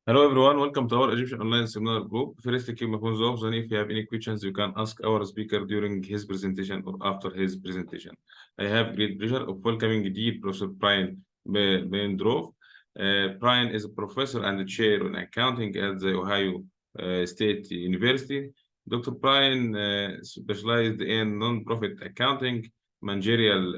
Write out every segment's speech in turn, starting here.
Hello everyone, welcome to our Egyptian online seminar group. First, keep my phones off. Then, if you have any questions, you can ask our speaker during his presentation or after his presentation. I have great pleasure of welcoming dear Professor Brian Mittendorf. Brian is a professor and chair in accounting at the Ohio State University. Dr. Brian specialized in non-profit accounting, managerial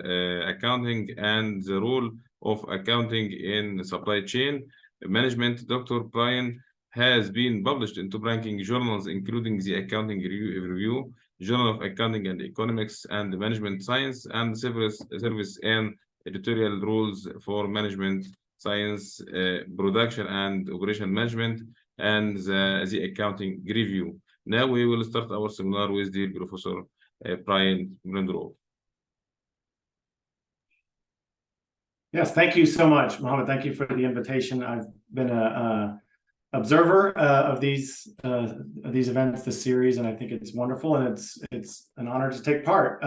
accounting, and the role of accounting in supply chain management. Dr. Brian has been published in top ranking journals, including the Accounting Review, Journal of Accounting and Economics, and Management Science, and service and editorial rules for management science, production and operation management, and the Accounting Review. Now we will start our seminar with the Professor Brian Mittendorf. Yes, thank you so much, Mohammed. Thank you for the invitation. I've been an observer of these events, this series, and I think it's wonderful, and it's an honor to take part.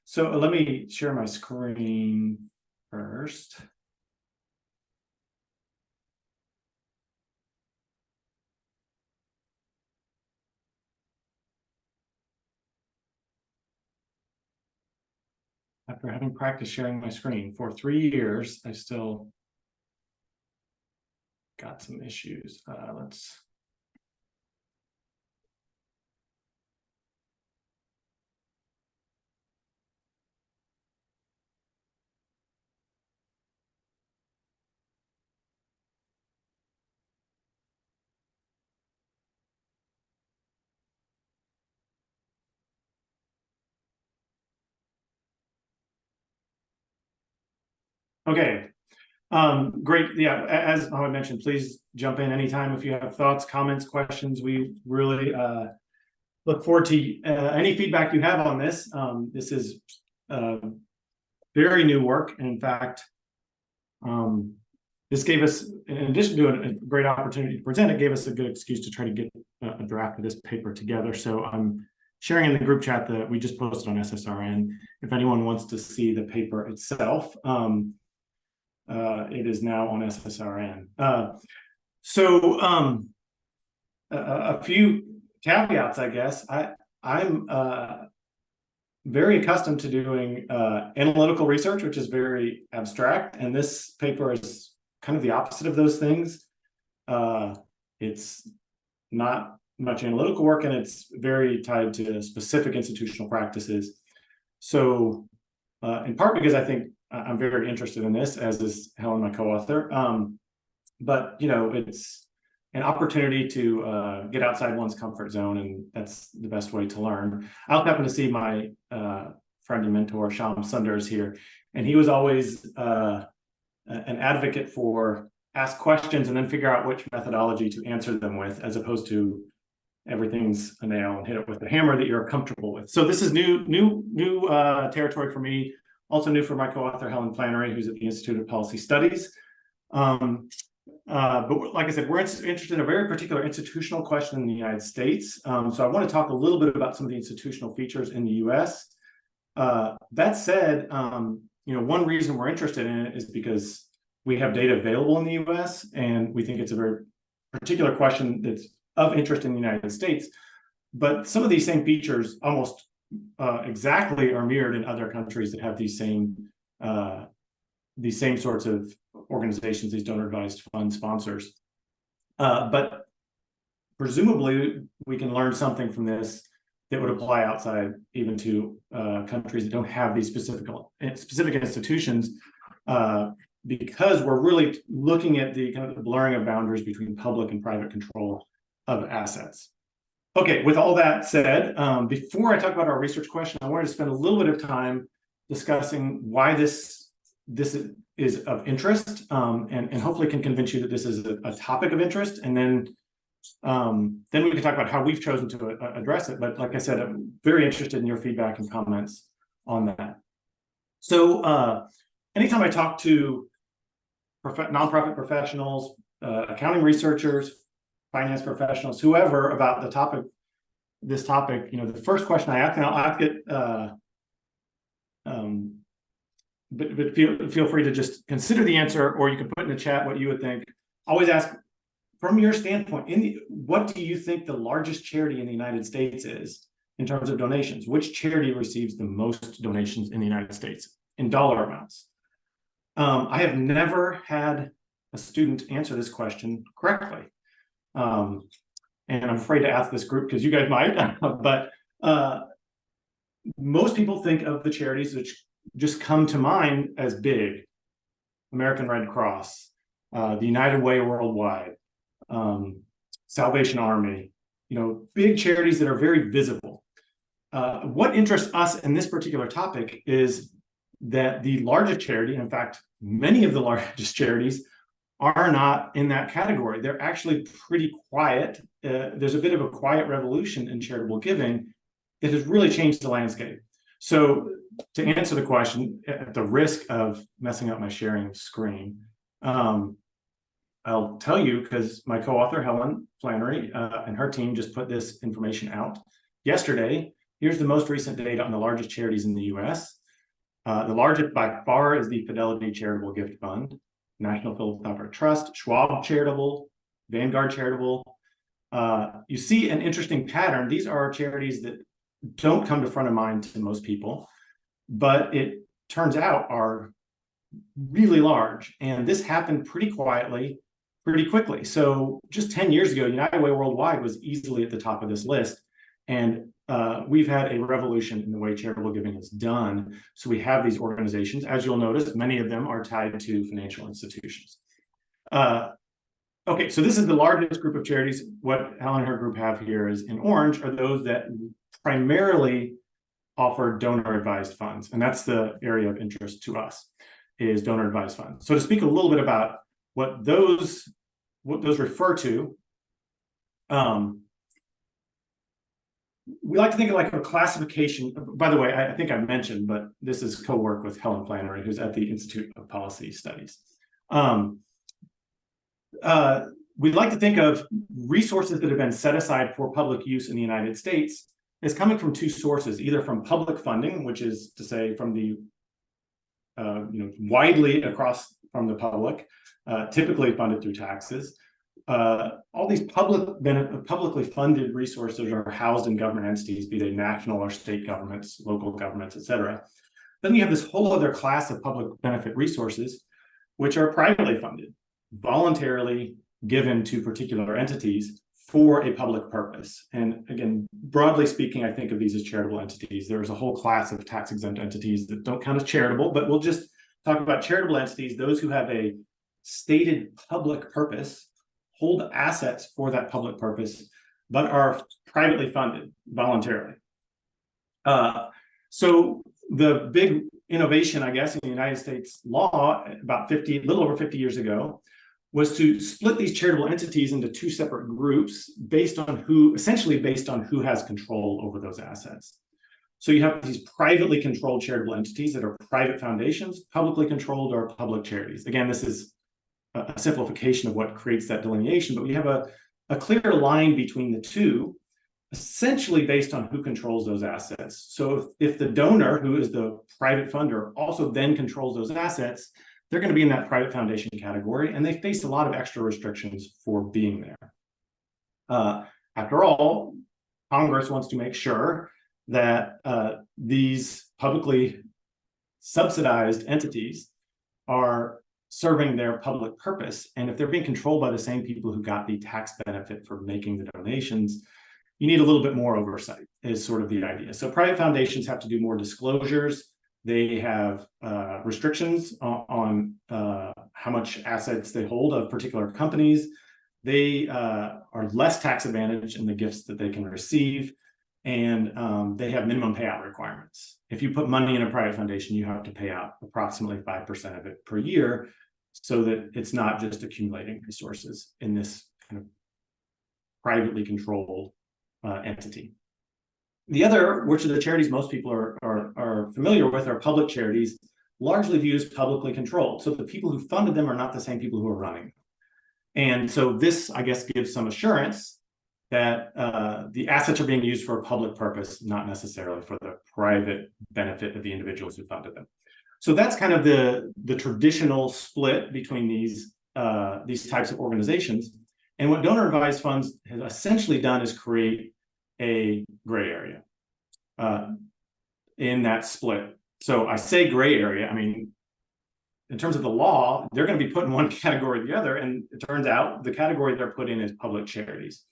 So let me share my screen first. After having practiced sharing my screen for 3 years, I still got some issues. Let's. Okay, great. Yeah, as I mentioned, please jump in anytime if you have thoughts, comments, questions. We really look forward to any feedback you have on this. This is very new work, and in fact, this gave us, in addition to a great opportunity to present, it gave us a good excuse to try to get a draft of this paper together. So I'm sharing in the group chat that we just posted on SSRN. If anyone wants to see the paper itself, it is now on SSRN. A few caveats, I guess. I'm very accustomed to doing analytical research, which is very abstract, and this paper is kind of the opposite of those things. It's not much analytical work, and it's very tied to specific institutional practices. So in part because I think I'm very interested in this, as is Helen, my co-author. But it's an opportunity to get outside one's comfort zone, and that's the best way to learn. I also happen to see my friend and mentor, Sham Sundar, is here, and he was always an advocate for ask questions and then figure out which methodology to answer them with, as opposed to everything's a nail and hit it with a hammer that you're comfortable with. So this is new territory for me. Also new for my co-author, Helen Flannery, who's at the Institute of Policy Studies. But like I said, we're interested in a very particular institutional question in the United States. So I want to talk a little bit about some of the institutional features in the US. That said, one reason we're interested in it is because we have data available in the US, and we think it's a very particular question that's of interest in the United States. But some of these same features almost exactly are mirrored in other countries that have these same sorts of organizations, these donor-advised fund sponsors. But presumably, we can learn something from this that would apply outside even to countries that don't have these specific institutions, because we're really looking at the kind of the blurring of boundaries between public and private control of assets. Okay, with all that said, before I talk about our research question, I wanted to spend a little bit of time discussing why this is of interest, and hopefully can convince you that this is a topic of interest, and then we can talk about how we've chosen to address it. But like I said, I'm very interested in your feedback and comments on that. So anytime I talk to nonprofit professionals, accounting researchers, finance professionals, whoever, about this topic, the first question I ask, and I'll ask it, but feel free to just consider the answer, or you can put in the chat what you would think. Always ask, from your standpoint, what do you think the largest charity in the United States is in terms of donations? Which charity receives the most donations in the United States in dollar amounts? I have never had a student answer this question correctly. And I'm afraid to ask this group because you guys might, but most people think of the charities which just come to mind as big: American Red Cross, the United Way Worldwide, Salvation Army, big charities that are very visible. What interests us in this particular topic is that the largest charity, in fact, many of the largest charities, are not in that category. They're actually pretty quiet. There's a bit of a quiet revolution in charitable giving that has really changed the landscape. So to answer the question, at the risk of messing up my sharing screen, I'll tell you, because my co-author, Helen Flannery, and her team just put this information out yesterday. Here's the most recent data on the largest charities in the US. The largest by far is the Fidelity Charitable Gift Fund, National Philanthropic Trust, Schwab Charitable, Vanguard Charitable. You see an interesting pattern. These are charities that don't come to front of mind to most people, but it turns out are really large. And this happened pretty quietly, pretty quickly. So just 10 years ago, United Way Worldwide was easily at the top of this list. And we've had a revolution in the way charitable giving is done. So we have these organizations. As you'll notice, many of them are tied to financial institutions. Okay, so this is the largest group of charities. What Helen and her group have here is in orange are those that primarily offer donor-advised funds. And that's the area of interest to us, is donor-advised funds. So to speak a little bit about what those refer to, we like to think of like a classification. By the way, I think I mentioned, but this is co-work with Helen Flannery, who's at the Institute of Policy Studies. We'd like to think of resources that have been set aside for public use in the United States as coming from two sources, either from public funding, which is to say from the widely across from the public, typically funded through taxes. All these publicly funded resources are housed in government entities, be they national or state governments, local governments, et cetera. Then you have this whole other class of public benefit resources, which are privately funded, voluntarily given to particular entities for a public purpose. And again, broadly speaking, I think of these as charitable entities. There's a whole class of tax-exempt entities that don't count as charitable, but we'll just talk about charitable entities, those who have a stated public purpose, hold assets for that public purpose, but are privately funded voluntarily. So the big innovation, I guess, in the United States law about a little over 50 years ago was to split these charitable entities into two separate groups essentially based on who has control over those assets. So you have these privately controlled charitable entities that are private foundations, publicly controlled or public charities. Again, this is a simplification of what creates that delineation, but we have a clear line between the two, essentially based on who controls those assets. So if the donor, who is the private funder, also then controls those assets, they're going to be in that private foundation category, and they face a lot of extra restrictions for being there. After all, Congress wants to make sure that these publicly subsidized entities are serving their public purpose. And if they're being controlled by the same people who got the tax benefit for making the donations, you need a little bit more oversight, is sort of the idea. So private foundations have to do more disclosures. They have restrictions on how much assets they hold of particular companies. They are less tax advantaged in the gifts that they can receive. And they have minimum payout requirements. If you put money in a private foundation, you have to pay out approximately 5% of it per year, so that it's not just accumulating resources in this kind of privately controlled entity. The other, which are the charities most people are familiar with, are public charities, largely viewed as publicly controlled. So the people who funded them are not the same people who are running them. And so this, I guess, gives some assurance that the assets are being used for a public purpose, not necessarily for the private benefit of the individuals who funded them. So that's kind of the traditional split between these types of organizations. And what donor advised funds have essentially done is create a gray area in that split. So I say gray area, I mean, in terms of the law, they're going to be put in one category or the other. And it turns out the category they're put in is public charities.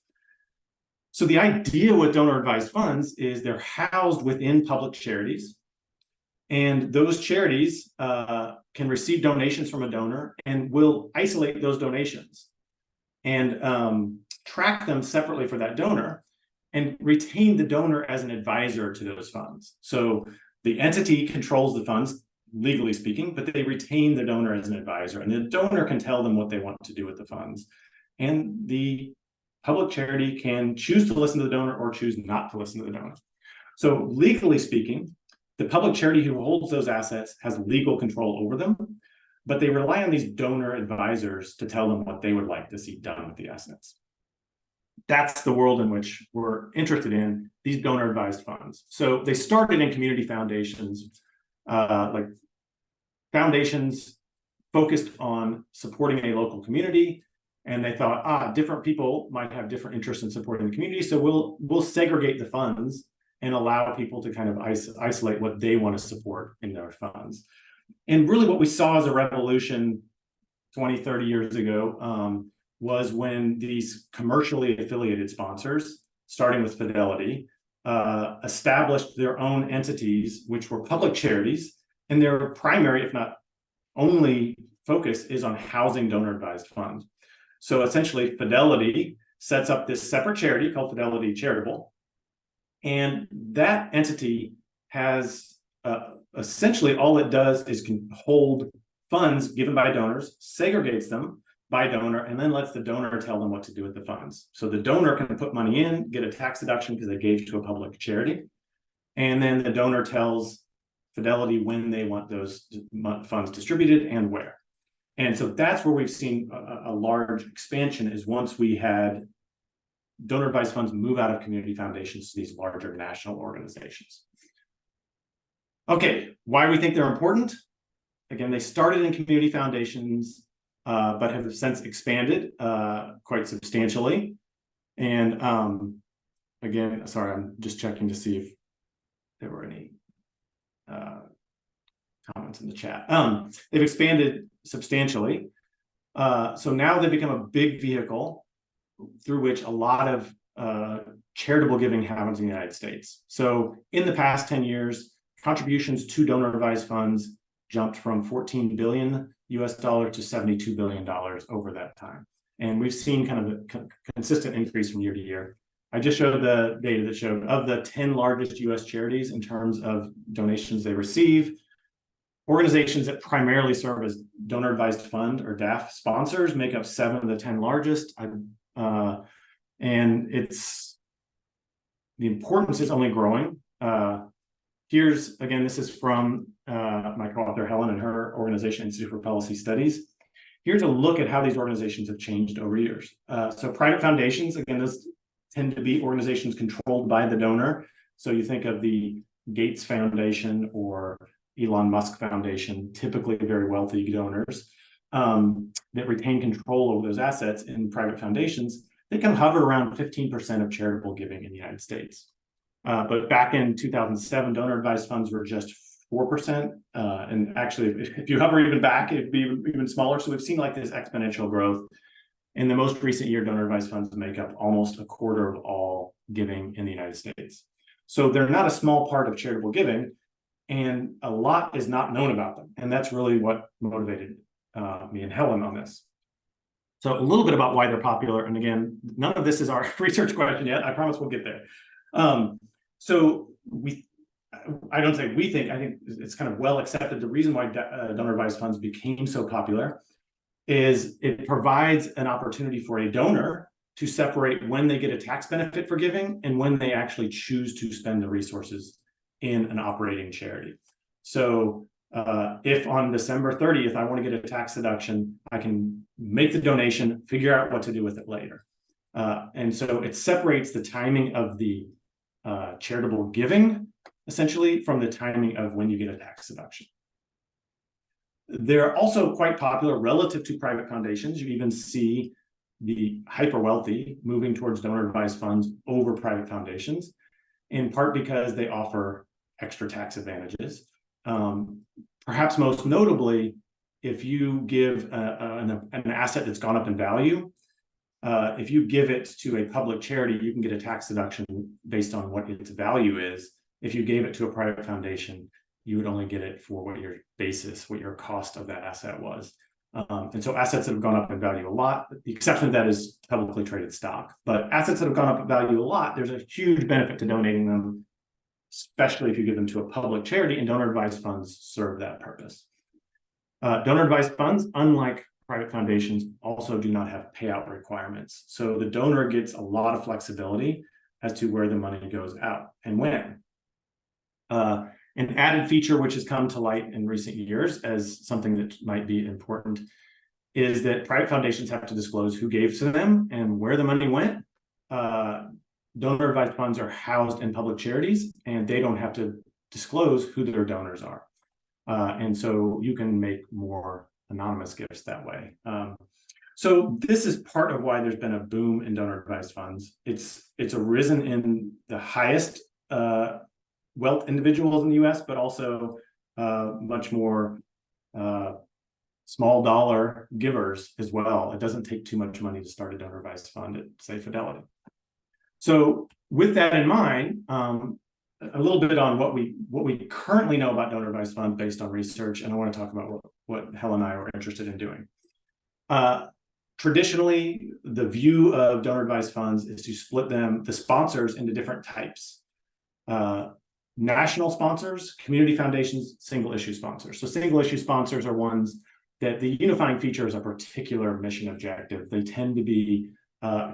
So the idea with donor advised funds is they're housed within public charities. And those charities can receive donations from a donor and will isolate those donations and track them separately for that donor and retain the donor as an advisor to those funds. So the entity controls the funds, legally speaking, but they retain the donor as an advisor, and the donor can tell them what they want to do with the funds. And the public charity can choose to listen to the donor or choose not to listen to the donor. So legally speaking, the public charity who holds those assets has legal control over them, but they rely on these donor advisors to tell them what they would like to see done with the assets. That's the world in which we're interested in, these donor advised funds. So they started in community foundations, like foundations focused on supporting a local community. And they thought, different people might have different interests in supporting the community. So we'll segregate the funds and allow people to kind of isolate what they want to support in their funds. And really what we saw as a revolution 20, 30 years ago was when these commercially affiliated sponsors, starting with Fidelity, established their own entities, which were public charities, and their primary, if not only focus, is on housing donor advised funds. So essentially Fidelity sets up this separate charity called Fidelity Charitable. And that entity has essentially all it does is can hold funds given by donors, segregates them by donor, and then lets the donor tell them what to do with the funds. So the donor can put money in, get a tax deduction because they gave to a public charity. And then the donor tells Fidelity when they want those funds distributed and where. And so that's where we've seen a large expansion, is once we had donor advised funds move out of community foundations to these larger national organizations. Okay, why we think they're important? Again, they started in community foundations, but have since expanded quite substantially. And again, sorry, I'm just checking to see if there were any comments in the chat. They've expanded substantially. So now they've become a big vehicle through which a lot of charitable giving happens in the United States. So in the past 10 years, contributions to donor advised funds jumped from 14 billion US dollars to $72 billion over that time. And we've seen kind of a consistent increase from year to year. I just showed the data that showed of the 10 largest US charities in terms of donations they receive, organizations that primarily serve as donor advised fund or DAF sponsors make up 7 of the 10 largest. And the importance is only growing. Here's, again, this is from my co-author Helen and her organization, Institute for Policy Studies. Here's a look at how these organizations have changed over years. So private foundations, again, those tend to be organizations controlled by the donor. So you think of the Gates Foundation or Elon Musk Foundation, typically very wealthy donors that retain control over those assets in private foundations. They can hover around 15% of charitable giving in the United States. But back in 2007, donor advised funds were just 4%. And actually, if you hover even back, it'd be even smaller. So we've seen like this exponential growth. In the most recent year, donor advised funds make up almost a quarter of all giving in the United States. So they're not a small part of charitable giving, and a lot is not known about them. And that's really what motivated me and Helen on this. So a little bit about why they're popular. And again, none of this is our research question yet. I promise we'll get there. So I don't say we think, I think it's kind of well accepted. The reason why donor advised funds became so popular is it provides an opportunity for a donor to separate when they get a tax benefit for giving and when they actually choose to spend the resources in an operating charity. So if on December 30th, I want to get a tax deduction, I can make the donation, figure out what to do with it later. And so it separates the timing of the charitable giving, essentially, from the timing of when you get a tax deduction. They're also quite popular relative to private foundations. You even see the hyper wealthy moving towards donor advised funds over private foundations, in part because they offer extra tax advantages. Perhaps most notably, if you give an asset that's gone up in value, if you give it to a public charity, you can get a tax deduction based on what its value is. If you gave it to a private foundation, you would only get it for what your basis, what your cost of that asset was. And so assets that have gone up in value a lot, the exception to that is publicly traded stock, but assets that have gone up in value a lot, there's a huge benefit to donating them, especially if you give them to a public charity, and donor advised funds serve that purpose. Donor advised funds, unlike private foundations, also do not have payout requirements. So the donor gets a lot of flexibility as to where the money goes out and when. An added feature which has come to light in recent years as something that might be important is that private foundations have to disclose who gave to them and where the money went. Donor advised funds are housed in public charities, and they don't have to disclose who their donors are. And so you can make more anonymous gifts that way. So this is part of why there's been a boom in donor advised funds. It's arisen in the highest wealth individuals in the US, but also much more small dollar givers as well. It doesn't take too much money to start a donor advised fund at, say, Fidelity. So with that in mind, a little bit on what we currently know about donor advised funds based on research, and I want to talk about what Helen and I were interested in doing. Traditionally, the view of donor advised funds is to split the sponsors into different types. National sponsors, community foundations, single issue sponsors. So single issue sponsors are ones that the unifying feature is a particular mission objective. They tend to be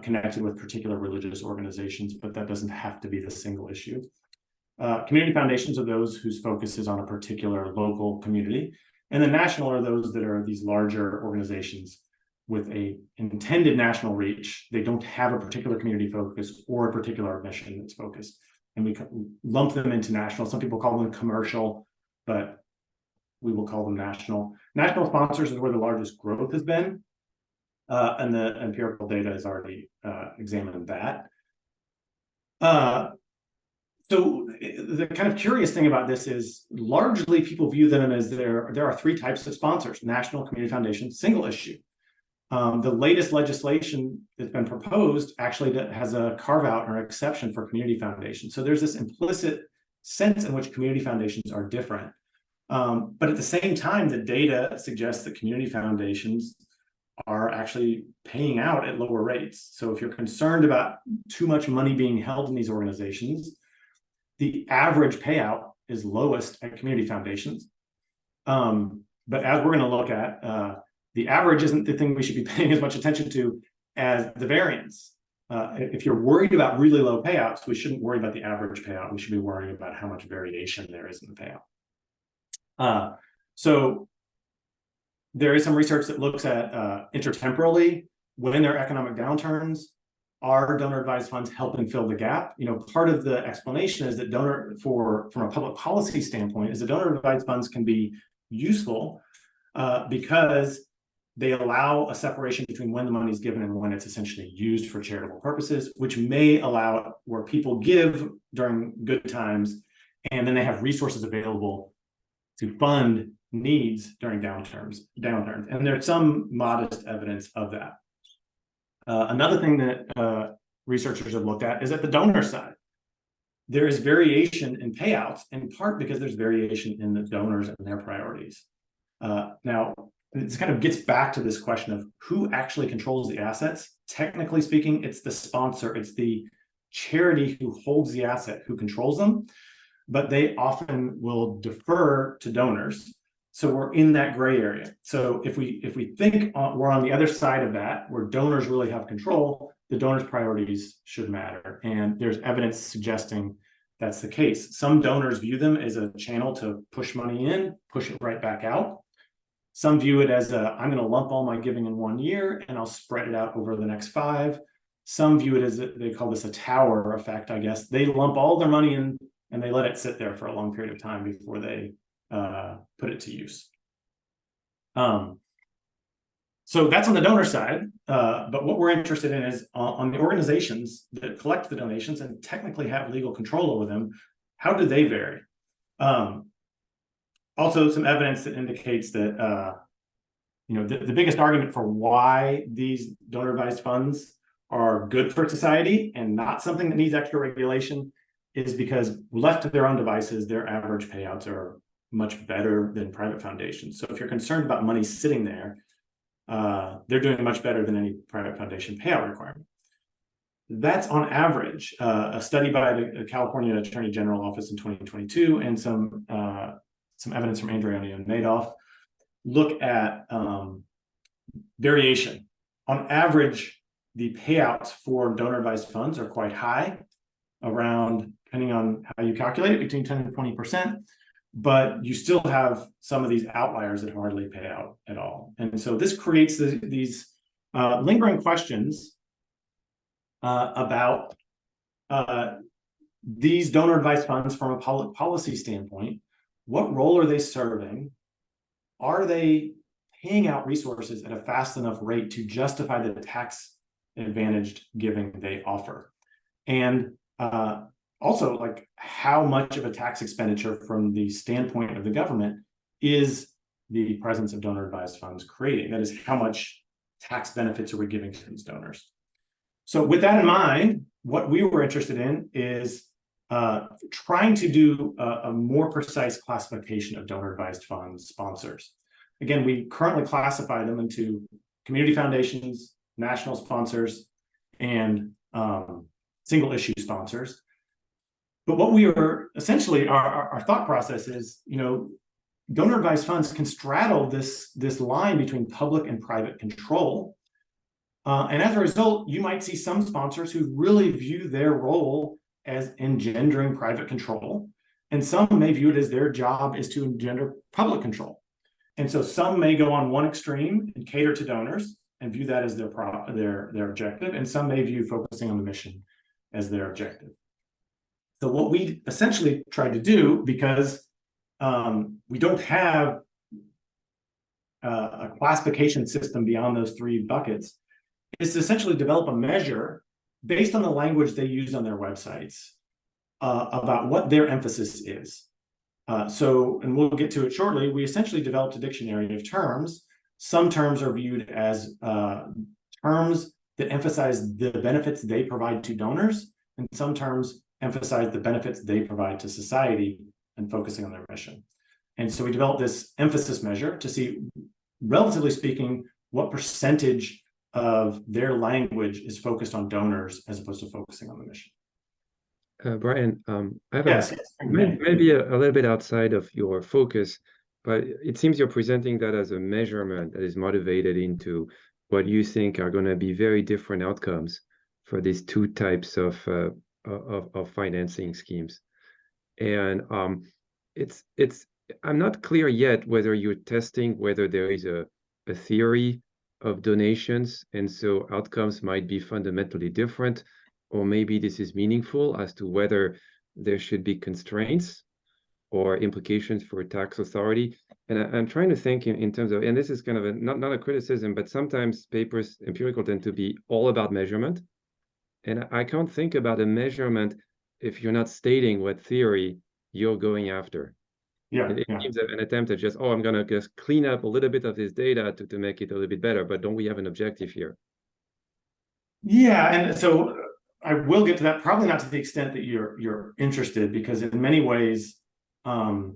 connected with particular religious organizations, but that doesn't have to be the single issue. Community foundations are those whose focus is on a particular local community. And the national are those that are these larger organizations with a intended national reach. They don't have a particular community focus or a particular mission that's focused. And we lump them into national. Some people call them commercial, but we will call them national. National sponsors is where the largest growth has been. And the empirical data has already examined that. So the kind of curious thing about this is largely people view them as there are three types of sponsors: national, community foundation, single issue. The latest legislation that's been proposed actually has a carve out or exception for community foundations. So there's this implicit sense in which community foundations are different. But at the same time, the data suggests that community foundations are actually paying out at lower rates. So if you're concerned about too much money being held in these organizations, the average payout is lowest at community foundations. But as we're going to look at, the average isn't the thing we should be paying as much attention to as the variance. If you're worried about really low payouts, we shouldn't worry about the average payout. We should be worrying about how much variation there is in the payout. So there is some research that looks at intertemporally, when there are economic downturns, are donor advised funds helping fill the gap? You know, part of the explanation is that from a public policy standpoint, is that donor advised funds can be useful because they allow a separation between when the money is given and when it's essentially used for charitable purposes, which may allow where people give during good times, and then they have resources available to fund needs during downturns. And there's some modest evidence of that. Another thing that researchers have looked at is at the donor side. There is variation in payouts, in part because there's variation in the donors and their priorities. Now, this kind of gets back to this question of who actually controls the assets. Technically speaking, it's the sponsor, it's the charity who holds the asset, who controls them, but they often will defer to donors. So we're in that gray area. So if we think we're on the other side of that, where donors really have control, the donors' priorities should matter. And there's evidence suggesting that's the case. Some donors view them as a channel to push money in, push it right back out. Some view it as I'm going to lump all my giving in 1 year and I'll spread it out over the next 5. Some view it as, they call this a tower effect, I guess. They lump all their money in and they let it sit there for a long period of time before they put it to use. So So that's on the donor side, but what we're interested in is on the organizations that collect the donations and technically have legal control over them, how do they vary? Also, some evidence that indicates that the biggest argument for why these donor-advised funds are good for society and not something that needs extra regulation is because left to their own devices, their average payouts are much better than private foundations. So if you're concerned about money sitting there, they're doing much better than any private foundation payout requirement. That's on average. A study by the California Attorney General Office in 2022 and some evidence from Andreoni and Madoff look at variation. On average, the payouts for donor-advised funds are quite high, around, depending on how you calculate it, between 10 and 20%. But you still have some of these outliers that hardly pay out at all. And so this creates these lingering questions about these donor-advised funds from a public policy standpoint. What role are they serving? Are they paying out resources at a fast enough rate to justify the tax advantaged giving they offer? And also, like, how much of a tax expenditure from the standpoint of the government is the presence of donor-advised funds creating? That is, how much tax benefits are we giving to these donors? So with that in mind, what we were interested in is trying to do a more precise classification of donor-advised fund sponsors. Again, we currently classify them into community foundations, national sponsors, and single-issue sponsors. But what we are essentially, our thought process is, donor-advised funds can straddle this line between public and private control. And as a result, you might see some sponsors who really view their role as engendering private control, and some may view it as their job is to engender public control. And so some may go on one extreme and cater to donors and view that as their objective, and some may view focusing on the mission as their objective. So what we essentially tried to do, because we don't have a classification system beyond those three buckets, is to essentially develop a measure based on the language they use on their websites about what their emphasis is. And we'll get to it shortly, we essentially developed a dictionary of terms. Some terms are viewed as terms that emphasize the benefits they provide to donors, and some terms emphasize the benefits they provide to society and focusing on their mission. And so we developed this emphasis measure to see, relatively speaking, what percentage of their language is focused on donors as opposed to focusing on the mission. Brian, I have maybe a little bit outside of your focus, but it seems you're presenting that as a measurement that is motivated into what you think are going to be very different outcomes for these two types of financing schemes. And I'm not clear yet whether you're testing whether there is a theory of donations, and so outcomes might be fundamentally different, or maybe this is meaningful as to whether there should be constraints or implications for tax authority. And I'm trying to think in terms of, and this is kind of not a criticism, but sometimes papers, empirical, tend to be all about measurement. And I can't think about a measurement if you're not stating what theory you're going after. It seems an attempt at just, I'm going to just clean up a little bit of this data to make it a little bit better, but don't we have an objective here? Yeah, and so I will get to that, probably not to the extent that you're interested, because in many ways, I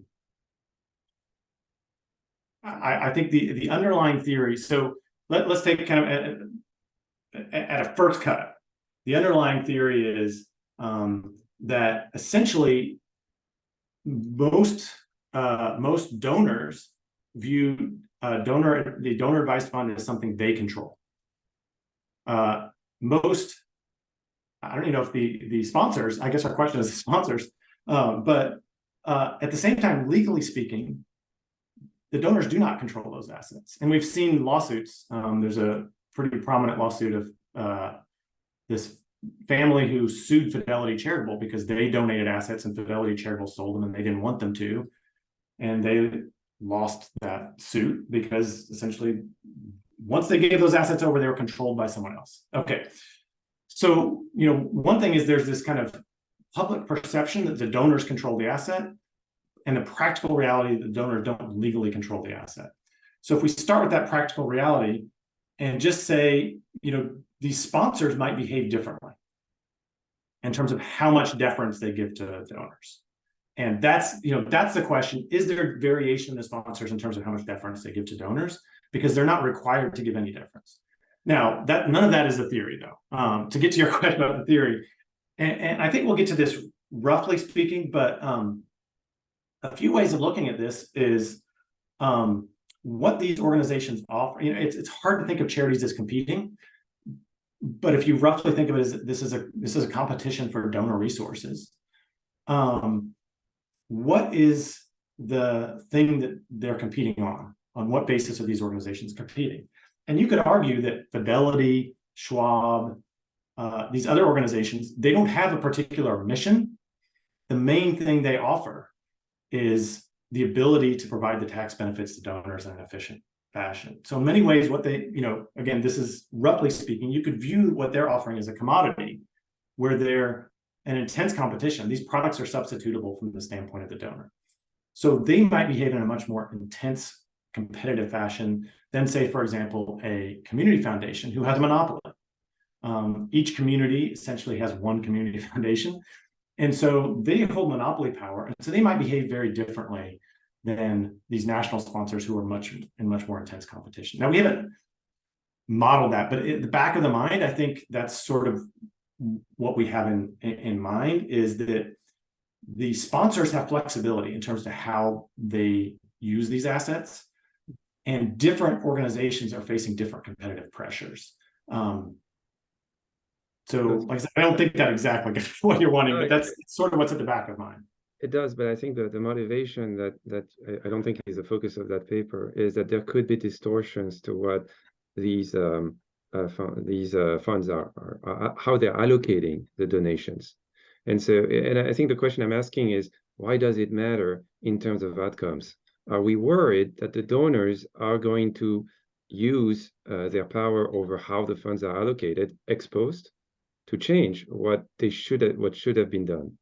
think the underlying theory, so let's take kind of at a first cut. The underlying theory is that essentially most donors view the donor-advised fund as something they control. I don't even know if the sponsors, I guess our question is the sponsors, but at the same time, legally speaking, the donors do not control those assets. And we've seen lawsuits. There's a pretty prominent lawsuit of this family who sued Fidelity Charitable because they donated assets and Fidelity Charitable sold them and they didn't want them to. And they lost that suit because essentially once they gave those assets over, they were controlled by someone else. Okay. So, one thing is there's this kind of public perception that the donors control the asset, and the practical reality that the donors don't legally control the asset. So if we start with that practical reality and just say, these sponsors might behave differently in terms of how much deference they give to donors. And that's the question. Is there variation in the sponsors in terms of how much deference they give to donors? Because they're not required to give any deference. Now, none of that is a theory, though. To get to your question about the theory, and I think we'll get to this roughly speaking, but a few ways of looking at this is what these organizations offer. It's hard to think of charities as competing, but if you roughly think of it as this is a competition for donor resources. What is the thing that they're competing on? On what basis are these organizations competing? And you could argue that Fidelity, Schwab, these other organizations, they don't have a particular mission. The main thing they offer is the ability to provide the tax benefits to donors in an efficient fashion. So in many ways, what they, again, this is roughly speaking, you could view what they're offering as a commodity where they're an intense competition. These products are substitutable from the standpoint of the donor. So they might behave in a much more intense competitive fashion than, say, for example, a community foundation who has a monopoly. Each community essentially has one community foundation. And so they hold monopoly power. And so they might behave very differently than these national sponsors who are in much more intense competition. Now, we haven't modeled that, but at the back of the mind, I think that's sort of what we have in mind, is that the sponsors have flexibility in terms of how they use these assets, and different organizations are facing different competitive pressures. So, like I said, I don't think that exactly gets what you're wanting, but that's sort of what's at the back of mind. It does, but I think that the motivation that I don't think is the focus of that paper is that there could be distortions to what these funds are how they're allocating the donations. And so, and I think the question I'm asking is, why does it matter in terms of outcomes? Are we worried that the donors are going to use their power over how the funds are allocated, exposed, to change what should have been done?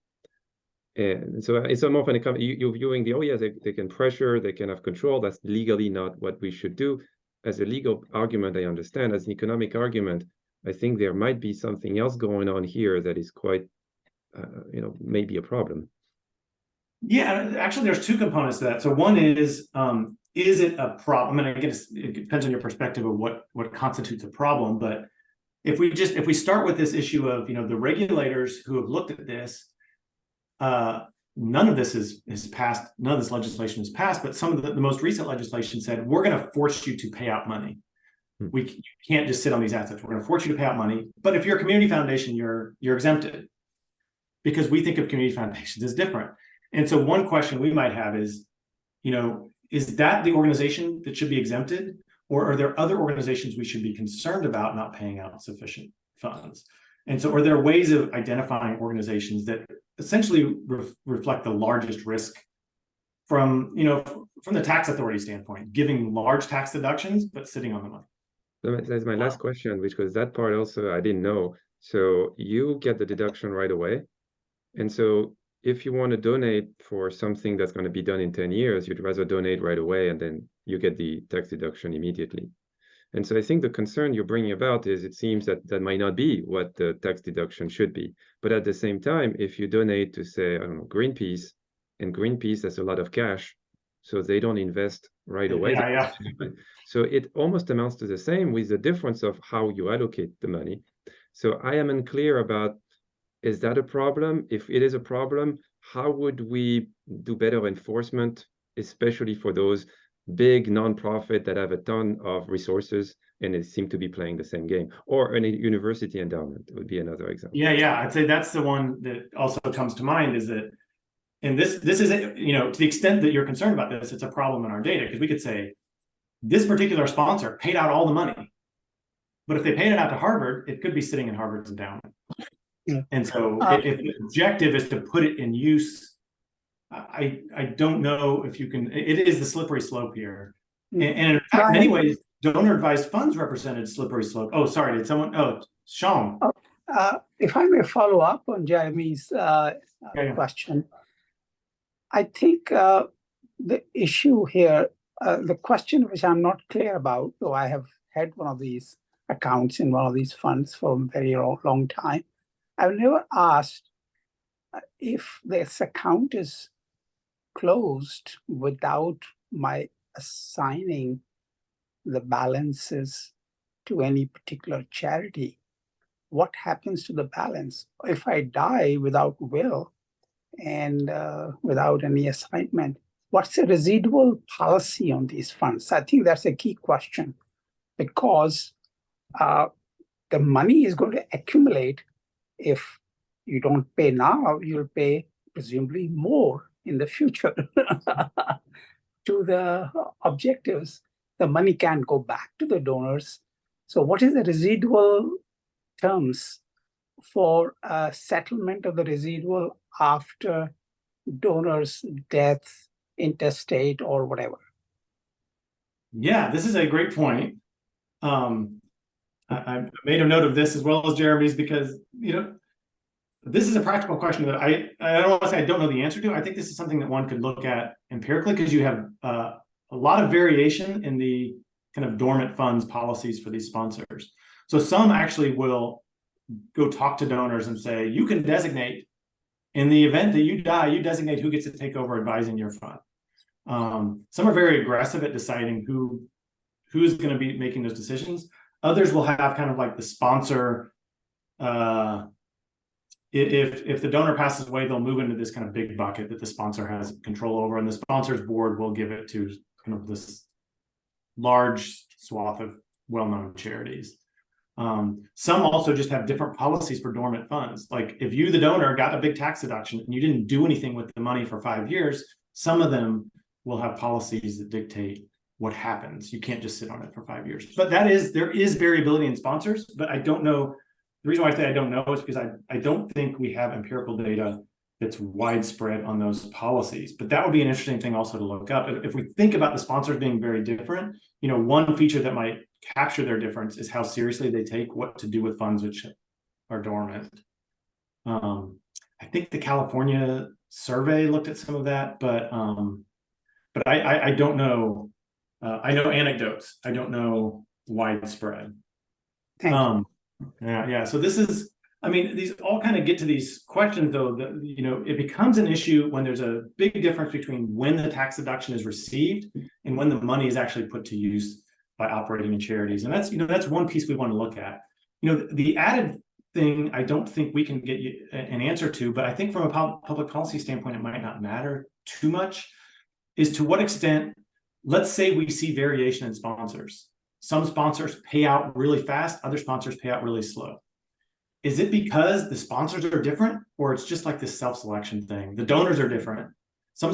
And so it's more often you're viewing they can pressure, they can have control. That's legally not what we should do. As a legal argument, I understand. As an economic argument, I think there might be something else going on here that is quite, maybe a problem. Yeah, actually, there's two components to that. So one is it a problem? And I guess it depends on your perspective of what constitutes a problem. But if we start with this issue of, the regulators who have looked at this, none of this is passed, none of this legislation is passed, but some of the most recent legislation said, we're going to force you to pay out money. You can't just sit on these assets. We're going to force you to pay out money. But if you're a community foundation, you're exempted, because we think of community foundations as different. And so one question we might have is, is that the organization that should be exempted? Or are there other organizations we should be concerned about not paying out sufficient funds? And so are there ways of identifying organizations that essentially reflect the largest risk from the tax authority standpoint, giving large tax deductions, but sitting on the money? That's my last question, because that part also I didn't know. So you get the deduction right away. And so if you want to donate for something that's going to be done in 10 years, you'd rather donate right away, and then you get the tax deduction immediately. And so I think the concern you're bringing about is it seems that might not be what the tax deduction should be. But at the same time, if you donate to, say, I don't know, Greenpeace, and Greenpeace has a lot of cash, so they don't invest right away. Yeah. So it almost amounts to the same, with the difference of how you allocate the money. So I am unclear about, is that a problem? If it is a problem, how would we do better enforcement, especially for those big nonprofit that have a ton of resources and they seem to be playing the same game? Or a university endowment would be another example. Yeah, I'd say that's the one that also comes to mind, is that, and this is, to the extent that you're concerned about this, it's a problem in our data, because we could say this particular sponsor paid out all the money, but if they paid it out to Harvard, it could be sitting in Harvard's endowment. Yeah. And so if the objective is to put it in use, I don't know if you can. It is the slippery slope here, and in fact, in many ways, donor advised funds represented slippery slope. Oh, sorry, did someone? Oh, Sean. If I may follow up on Jeremy's question, I think the issue here, the question which I'm not clear about, though I have had one of these accounts in one of these funds for a very long time, I've never asked if this account is closed without my assigning the balances to any particular charity. What happens to the balance? If I die without will and without any assignment, what's the residual policy on these funds? I think that's a key question, because the money is going to accumulate. If you don't pay now, you'll pay presumably more in the future to the objectives. The money can't go back to the donors. So what is the residual terms for settlement of the residual after donors' death, intestate, or whatever? Yeah, this is a great point. I made a note of this as well as Jeremy's, because this is a practical question that I don't want to say I don't know the answer to. I think this is something that one could look at empirically, because you have a lot of variation in the kind of dormant funds policies for these sponsors. So some actually will go talk to donors and say, you can designate, in the event that you die, you designate who gets to take over advising your fund. Some are very aggressive at deciding who's going to be making those decisions. Others will have kind of like the sponsor. If the donor passes away, they'll move into this kind of big bucket that the sponsor has control over, and the sponsor's board will give it to kind of this large swath of well-known charities. Some also just have different policies for dormant funds. Like if you, the donor, got a big tax deduction and you didn't do anything with the money for 5 years, some of them will have policies that dictate what happens. You can't just sit on it for 5 years. But there is variability in sponsors, but I don't know. The reason why I say I don't know is because I don't think we have empirical data that's widespread on those policies. But that would be an interesting thing also to look up. If we think about the sponsors being very different, one feature that might capture their difference is how seriously they take what to do with funds which are dormant. I think the California survey looked at some of that, but I don't know. I know anecdotes. I don't know widespread. Thank you. Yeah. So this is, these all kind of get to these questions, though, that, it becomes an issue when there's a big difference between when the tax deduction is received and when the money is actually put to use by operating in charities. And that's one piece we want to look at. The added thing, I don't think we can get you an answer to, but I think from a public policy standpoint, it might not matter too much, is to what extent, let's say we see variation in sponsors. Some sponsors pay out really fast, other sponsors pay out really slow. Is it because the sponsors are different, or it's just like this self-selection thing? The donors are different. All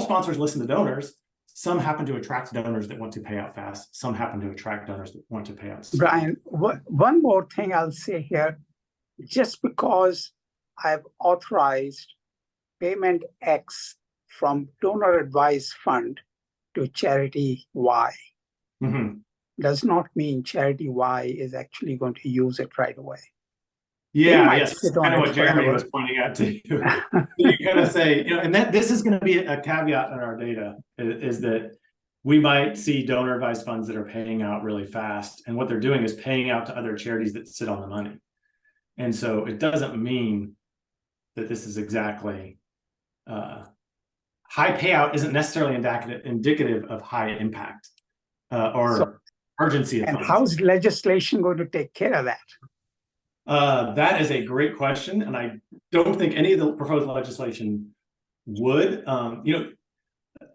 sponsors listen to donors. Some happen to attract donors that want to pay out fast. Some happen to attract donors that want to pay out slow. Brian, one more thing I'll say here. Just because I've authorized payment X from donor advised fund to charity Y, does not mean charity Y is actually going to use it right away. Yeah, yes, that's kind of what Jeremy was pointing out to you. You kind of say, and this is going to be a caveat in our data, is that we might see donor advised funds that are paying out really fast, and what they're doing is paying out to other charities that sit on the money. And so it doesn't mean that this is exactly high payout isn't necessarily indicative of high impact or urgency of funds. And how's legislation going to take care of that? That is a great question, and I don't think any of the proposed legislation would.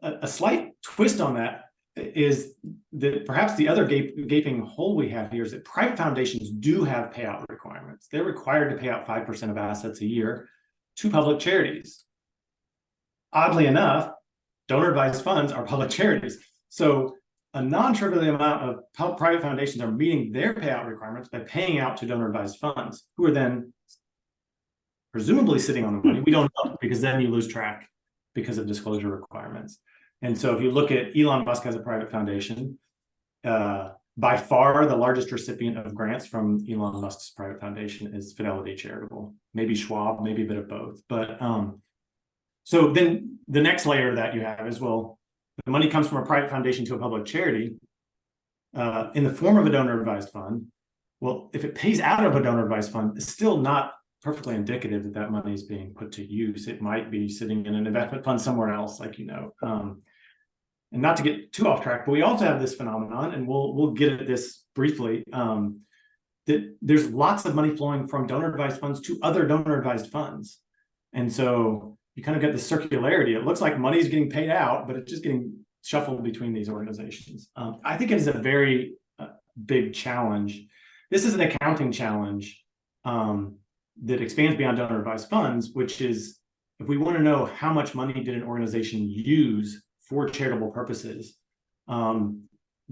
A slight twist on that is that perhaps the other gaping hole we have here is that private foundations do have payout requirements. They're required to pay out 5% of assets a year to public charities. Oddly enough, donor advised funds are public charities. So a non-trivial amount of private foundations are meeting their payout requirements by paying out to donor advised funds, who are then presumably sitting on the money. We don't know, because then you lose track because of disclosure requirements. And so if you look at Elon Musk as a private foundation, by far, the largest recipient of grants from Elon Musk's private foundation is Fidelity Charitable, maybe Schwab, maybe a bit of both. But so then the next layer that you have is, well, the money comes from a private foundation to a public charity in the form of a donor advised fund. Well, if it pays out of a donor advised fund, it's still not perfectly indicative that that money is being put to use. It might be sitting in an investment fund somewhere else, like, and not to get too off track, but we also have this phenomenon, and we'll get at this briefly, that there's lots of money flowing from donor advised funds to other donor advised funds. And so you kind of get the circularity. It looks like money is getting paid out, but it's just getting shuffled between these organizations. I think it is a very big challenge. This is an accounting challenge that expands beyond donor advised funds, which is, if we want to know how much money did an organization use for charitable purposes,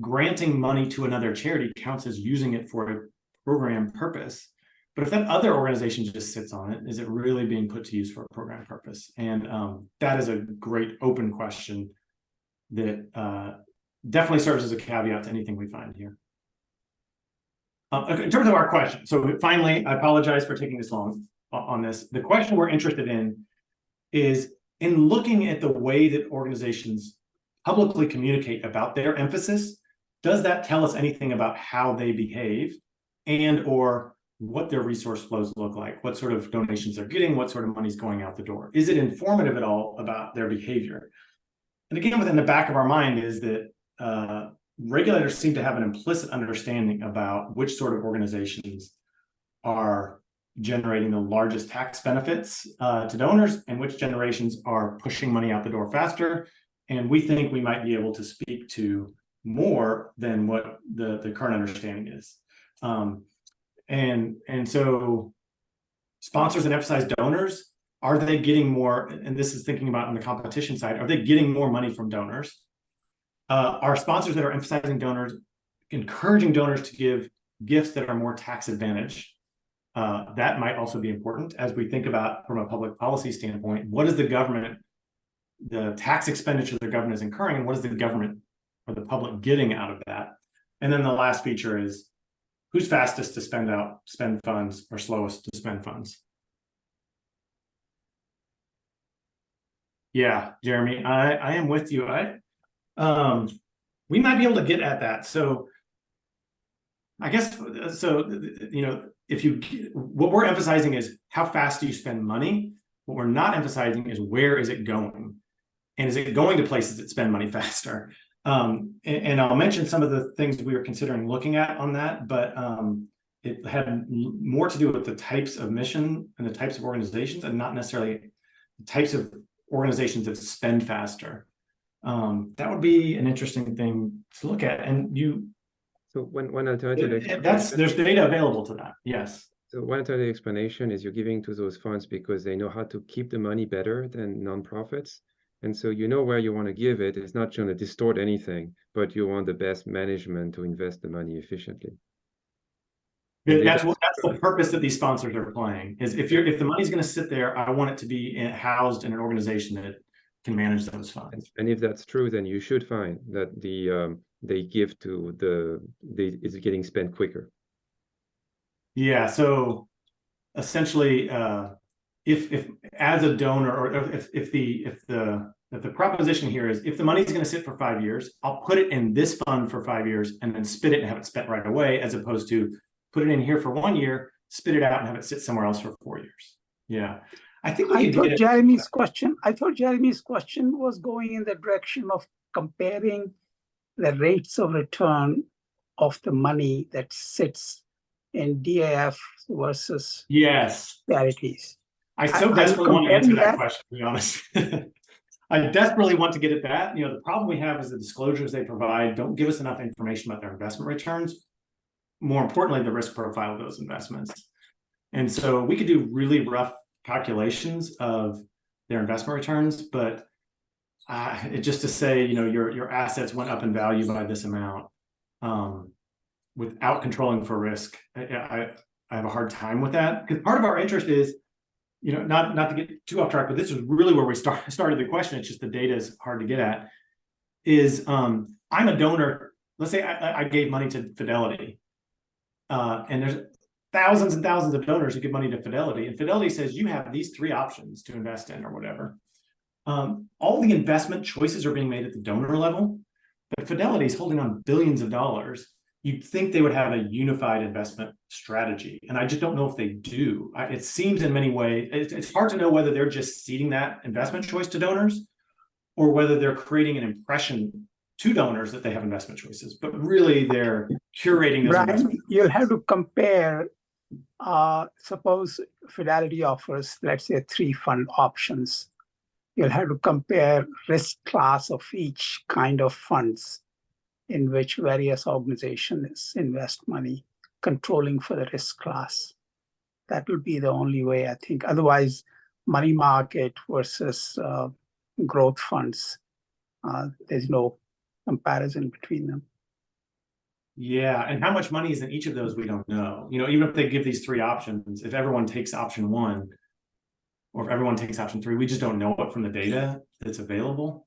granting money to another charity counts as using it for a program purpose. But if that other organization just sits on it, is it really being put to use for a program purpose? And that is a great open question that definitely serves as a caveat to anything we find here. In terms of our question, so finally, I apologize for taking this long on this. The question we're interested in is, in looking at the way that organizations publicly communicate about their emphasis, does that tell us anything about how they behave and or what their resource flows look like, what sort of donations they're getting, what sort of money's going out the door? Is it informative at all about their behavior? And again, within the back of our mind is that regulators seem to have an implicit understanding about which sort of organizations are generating the largest tax benefits to donors and which generations are pushing money out the door faster. And we think we might be able to speak to more than what the current understanding is. And so sponsors that emphasize donors, are they getting more, and this is thinking about on the competition side, are they getting more money from donors? Are sponsors that are emphasizing donors encouraging donors to give gifts that are more tax advantaged? That might also be important as we think about, from a public policy standpoint, what is the government, the tax expenditure the government is incurring, and what is the government or the public getting out of that? And then the last feature is, who's fastest to spend funds or slowest to spend funds? Yeah, Jeremy, I am with you. We might be able to get at that. So I guess, so, what we're emphasizing is how fast do you spend money? What we're not emphasizing is where is it going? And is it going to places that spend money faster? And I'll mention some of the things we were considering looking at on that, but it had more to do with the types of mission and the types of organizations, and not necessarily the types of organizations that spend faster. That would be an interesting thing to look at. And so one alternative, there's data available to that. Yes. So one alternative explanation is you're giving to those funds because they know how to keep the money better than nonprofits. And so you know where you want to give it. It's not going to distort anything, but you want the best management to invest the money efficiently. That's the purpose that these sponsors are playing. Is if the money's going to sit there, I want it to be housed in an organization that can manage those funds. And if that's true, then you should find that they give to it's getting spent quicker. Yeah. So essentially, if as a donor, or if the proposition here is, if the money is going to sit for 5 years, I'll put it in this fund for 5 years and then spit it and have it spent right away, as opposed to put it in here for 1 year, spit it out and have it sit somewhere else for 4 years. Yeah. I thought Jeremy's question was going in the direction of comparing the rates of return of the money that sits in DAF versus charities. I so desperately want to answer that question, to be honest. I desperately want to get at that. The problem we have is the disclosures they provide don't give us enough information about their investment returns. More importantly, the risk profile of those investments. And so we could do really rough calculations of their investment returns, but just to say, your assets went up in value by this amount without controlling for risk, I have a hard time with that, because part of our interest is, not to get too off track, but this is really where we started the question. It's just the data is hard to get at. Is I'm a donor let's say I gave money to Fidelity, and there's thousands and thousands of donors who give money to Fidelity, and Fidelity says you have these 3 options to invest in or whatever. All the investment choices are being made at the donor level, but Fidelity is holding on billions of dollars. You'd think they would have a unified investment strategy, and I just don't know if they do. It seems in many ways, it's hard to know whether they're just ceding that investment choice to donors or whether they're creating an impression to donors that they have investment choices, but really they're curating those Brian, you'll have to compare, suppose Fidelity offers, let's say, 3 fund options. You'll have to compare risk class of each kind of funds in which various organizations invest money, controlling for the risk class. That will be the only way, I think. Otherwise, money market versus growth funds, there's no comparison between them. Yeah, and how much money is in each of those, we don't know. Even if they give these 3 options, if everyone takes option 1, or if everyone takes option 3, we just don't know it from the data that's available.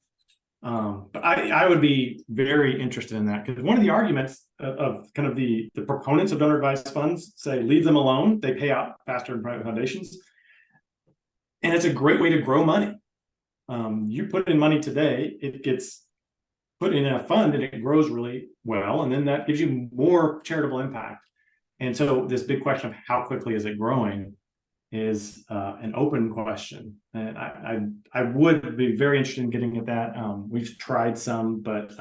But I would be very interested in that, because one of the arguments of kind of the proponents of donor advised funds say, leave them alone, they pay out faster than private foundations. And it's a great way to grow money. You put in money today, it gets put in a fund and it grows really well, and then that gives you more charitable impact. And so this big question of how quickly is it growing is an open question, and I would be very interested in getting at that. We've tried some, but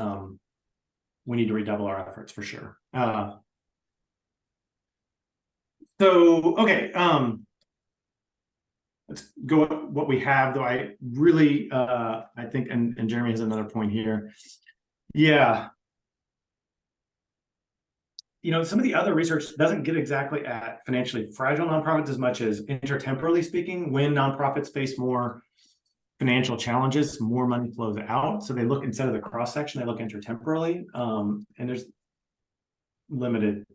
we need to redouble our efforts for sure. Okay, let's go at what we have, though. I really I think, and Jeremy has another point here. Yeah. Some of the other research doesn't get exactly at financially fragile nonprofits as much as intertemporally speaking. When nonprofits face more financial challenges, more money flows out. So they look, instead of the cross section, they look intertemporally. And there's limited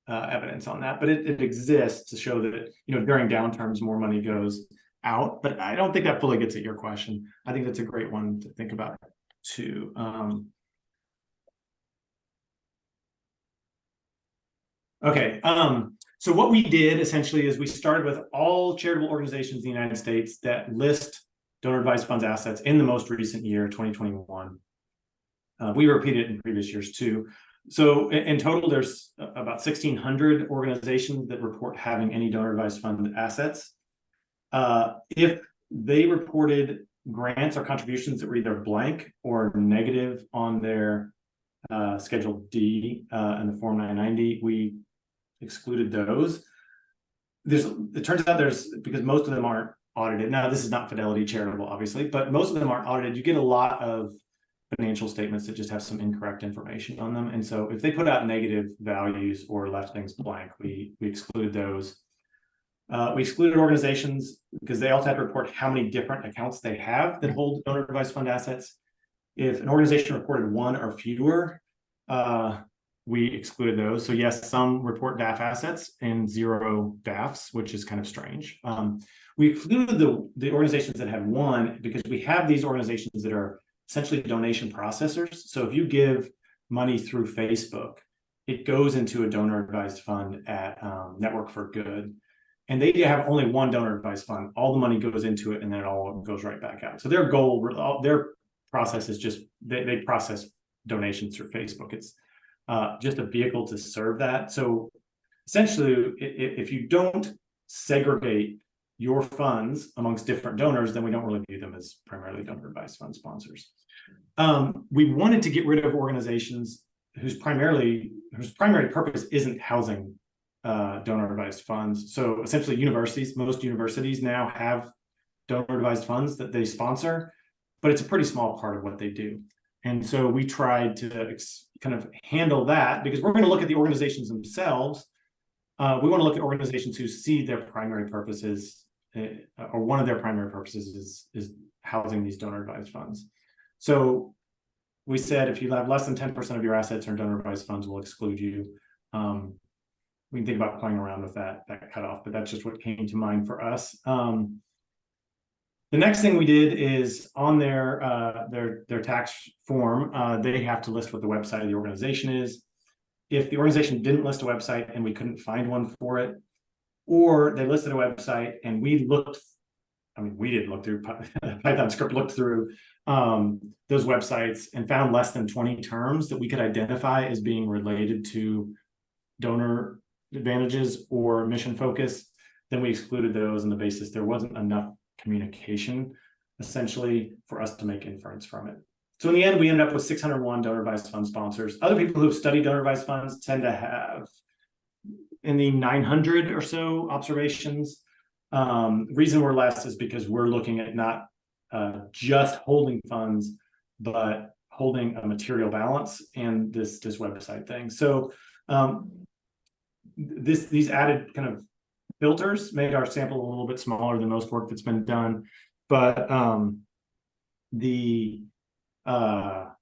evidence on that, but it exists to show that during downturns more money goes out. But I don't think that fully gets at your question. I think that's a great one to think about too. Okay, so what we did essentially is we started with all charitable organizations in the United States that list donor advised funds assets in the most recent year, 2021. We repeated it in previous years too. So in total, there's about 1,600 organizations that report having any donor advised fund assets. If they reported grants or contributions that were either blank or negative on their Schedule D and the Form 990, we excluded those. It turns out because most of them aren't audited. Now, this is not Fidelity Charitable, obviously, but most of them aren't audited. You get a lot of financial statements that just have some incorrect information on them. And so if they put out negative values or left things blank, we excluded those. We excluded organizations because they also had to report how many different accounts they have that hold donor advised fund assets. If an organization reported 1 or fewer, we excluded those. So yes, some report DAF assets and 0 DAFs, which is kind of strange. We excluded the organizations that had 1 because we have these organizations that are essentially donation processors. So if you give money through Facebook, it goes into a donor advised fund at Network for Good. And they have only 1 donor advised fund. All the money goes into it and then it all goes right back out. So their goal, their process is just, they process donations through Facebook. It's just a vehicle to serve that. So essentially, if you don't segregate your funds amongst different donors, then we don't really view them as primarily donor advised fund sponsors. We wanted to get rid of organizations whose primary purpose isn't housing donor advised funds. So essentially universities, most universities now have donor advised funds that they sponsor, but it's a pretty small part of what they do. And so we tried to kind of handle that, because we're going to look at the organizations themselves. We want to look at organizations who see their primary purposes, or one of their primary purposes is housing these donor advised funds. So we said, if you have less than 10% of your assets in donor advised funds, we'll exclude you. We can think about playing around with that cutoff, but that's just what came to mind for us. The next thing we did is on their tax form, they have to list what the website of the organization is. If the organization didn't list a website and we couldn't find one for it, or they listed a website and we looked, I mean, we didn't look through, Python script looked through those websites and found less than 20 terms that we could identify as being related to donor advantages or mission focus, then we excluded those on the basis there wasn't enough communication, essentially, for us to make inference from it. So in the end, we ended up with 601 donor advised fund sponsors. Other people who have studied donor advised funds tend to have in the 900 or so observations. Reason we're less is because we're looking at not just holding funds, but holding a material balance and this website thing. So these added kind of filters made our sample a little bit smaller than most work that's been done, but the kind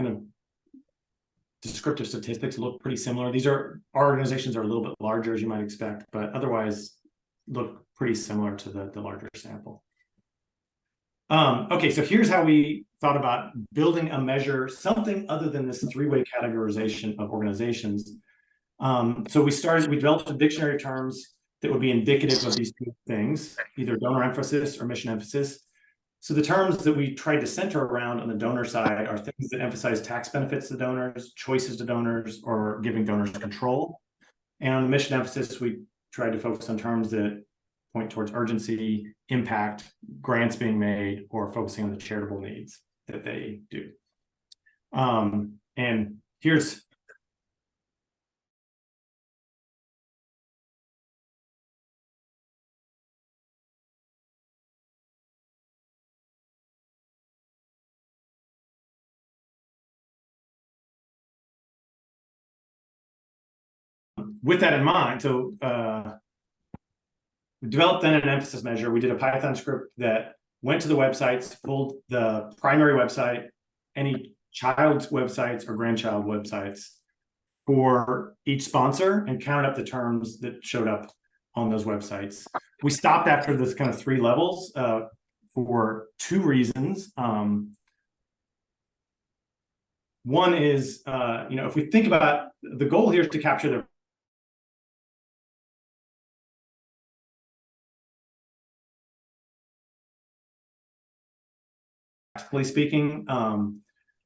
of descriptive statistics look pretty similar. These are, our organizations are a little bit larger, as you might expect, but otherwise look pretty similar to the larger sample. Okay, so here's how we thought about building a measure, something other than this three-way categorization of organizations. So we developed a dictionary of terms that would be indicative of these two things, either donor emphasis or mission emphasis. So the terms that we tried to center around on the donor side are things that emphasize tax benefits to donors, choices to donors, or giving donors control. And on the mission emphasis, we tried to focus on terms that point towards urgency, impact, grants being made, or focusing on the charitable needs that they do. And here's with that in mind, so we developed then an emphasis measure. We did a Python script that went to the websites, pulled the primary website, any child's websites or grandchild websites for each sponsor, and counted up the terms that showed up on those websites. We stopped after this kind of three levels for two reasons. One is, if we think about the goal here is to capture the practically speaking,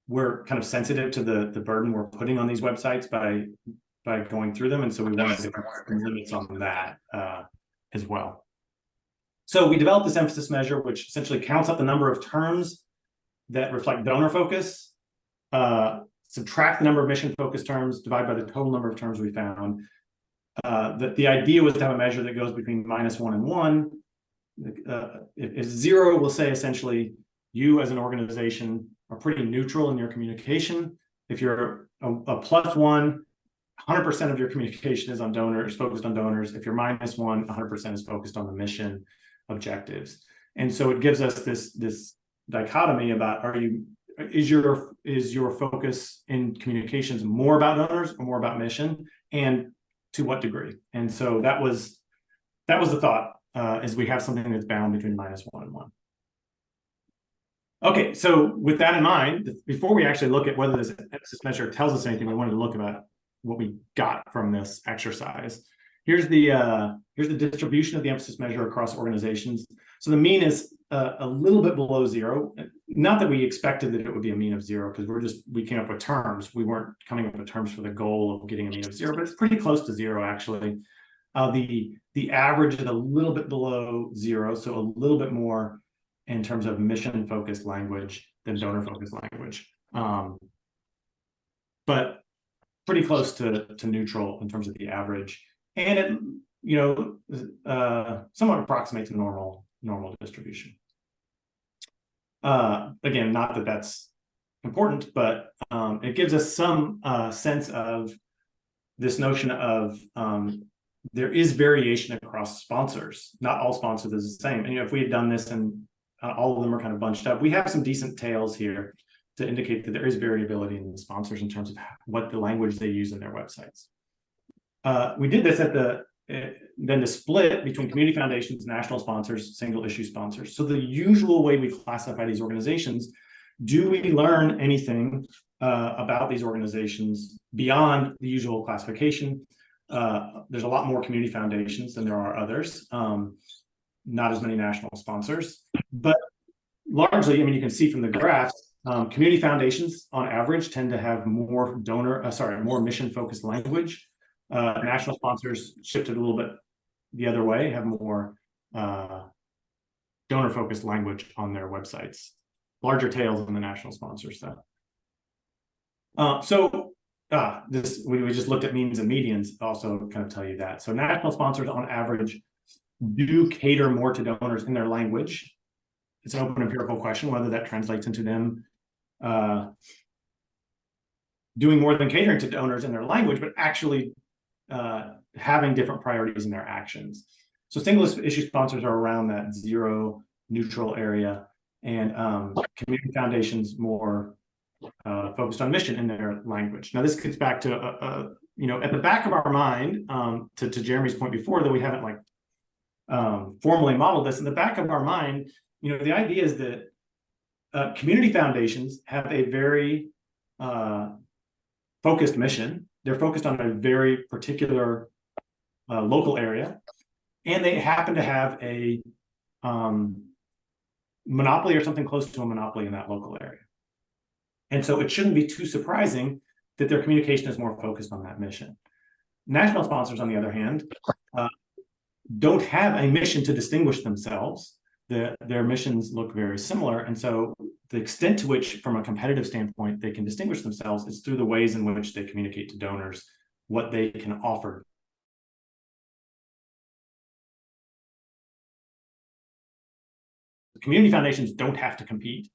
we're kind of sensitive to the burden we're putting on these websites by going through them, and so we wanted to put some limits on that as well. So we developed this emphasis measure, which essentially counts up the number of terms that reflect donor focus, subtract the number of mission focused terms, divide by the total number of terms we found. The idea was to have a measure that goes between -1 and 1. If 0 will say essentially you as an organization are pretty neutral in your communication. If you're a +1, 100% of your communication is on donors, focused on donors. If you're -1, 100% is focused on the mission objectives. And so it gives us this dichotomy about, is your focus in communications more about donors or more about mission, and to what degree? And so that was the thought, is we have something that's bound between -1 and 1. Okay, so with that in mind, before we actually look at whether this emphasis measure tells us anything, we wanted to look about what we got from this exercise. Here's the distribution of the emphasis measure across organizations. So the mean is a little bit below 0. Not that we expected that it would be a mean of 0, because we came up with terms. We weren't coming up with terms for the goal of getting a mean of 0, but it's pretty close to 0 actually. The average is a little bit below 0, so a little bit more in terms of mission-focused language than donor-focused language, but pretty close to neutral in terms of the average, and it somewhat approximates a normal distribution. Again, not that that's important, but it gives us some sense of this notion of there is variation across sponsors. Not all sponsors is the same. And if we had done this and all of them are kind of bunched up, we have some decent tails here to indicate that there is variability in the sponsors in terms of what the language they use in their websites. We did this at then the split between community foundations, national sponsors, single issue sponsors. So the usual way we classify these organizations, do we learn anything about these organizations beyond the usual classification? There's a lot more community foundations than there are others. Not as many national sponsors, but largely, I mean, you can see from the graphs, community foundations on average tend to have more more mission-focused language. National sponsors shifted a little bit the other way, have more donor-focused language on their websites. Larger tails than the national sponsors, though. We just looked at means and medians, also kind of tell you that. So national sponsors on average do cater more to donors in their language. It's an open empirical question whether that translates into them doing more than catering to donors in their language, but actually having different priorities in their actions. So single issue sponsors are around that zero neutral area, and community foundations more focused on mission in their language. Now, this gets back to at the back of our mind, to Jeremy's point before, that we haven't formally modeled this. In the back of our mind, the idea is that community foundations have a very focused mission. They're focused on a very particular local area, and they happen to have a monopoly or something close to a monopoly in that local area. And so it shouldn't be too surprising that their communication is more focused on that mission. National sponsors, on the other hand, don't have a mission to distinguish themselves. Their missions look very similar. And so the extent to which, from a competitive standpoint, they can distinguish themselves is through the ways in which they communicate to donors what they can offer. Community foundations don't have to compete.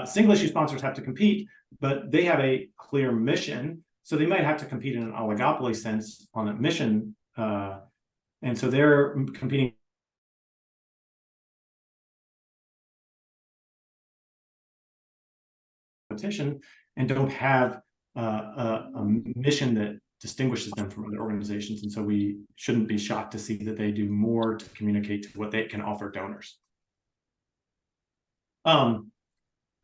Single issue sponsors have to compete, but they have a clear mission. So they might have to compete in an oligopoly sense on a mission. And so they're competing competition and don't have a mission that distinguishes them from other organizations. And so we shouldn't be shocked to see that they do more to communicate to what they can offer donors.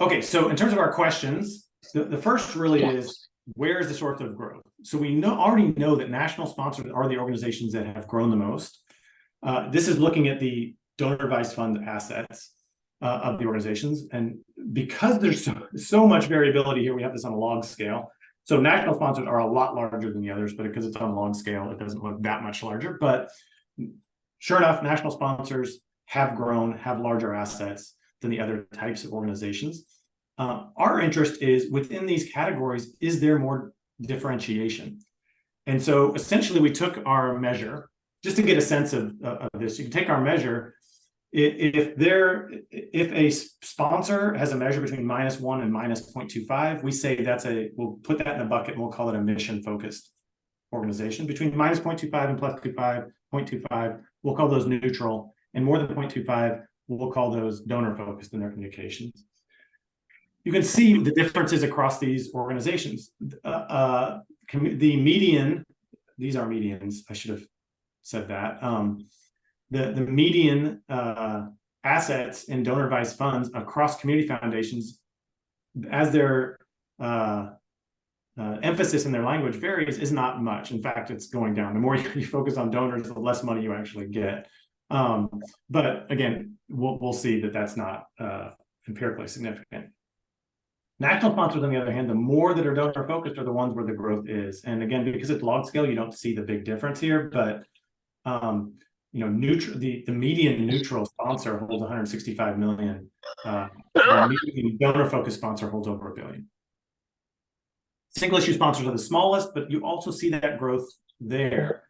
Okay, so in terms of our questions, the first really is, where is the source of growth? So we already know that national sponsors are the organizations that have grown the most. This is looking at the donor advised fund assets of the organizations. And because there's so much variability here, we have this on a log scale. So national sponsors are a lot larger than the others, but because it's on a log scale, it doesn't look that much larger. But sure enough, national sponsors have grown, have larger assets than the other types of organizations. Our interest is, within these categories, is there more differentiation? And so essentially we took our measure, just to get a sense of this. You can take our measure. If a sponsor has a measure between -1 and -0.25, we say we'll put that in a bucket and we'll call it a mission-focused organization. Between -0.25 and +25, 0.25, we'll call those neutral, and more than 0.25, we'll call those donor-focused in their communications. You can see the differences across these organizations. The median, these are medians, I should have said that. The median assets in donor advised funds across community foundations, as their emphasis in their language varies, is not much. In fact, it's going down. The more you focus on donors, the less money you actually get. But again, we'll see that that's not empirically significant. National sponsors, on the other hand, the more that are donor focused are the ones where the growth is. And again, because it's log scale, you don't see the big difference here. But the median neutral sponsor holds 165 million. The median donor focused sponsor holds over $1 billion. Single issue sponsors are the smallest, but you also see that growth there.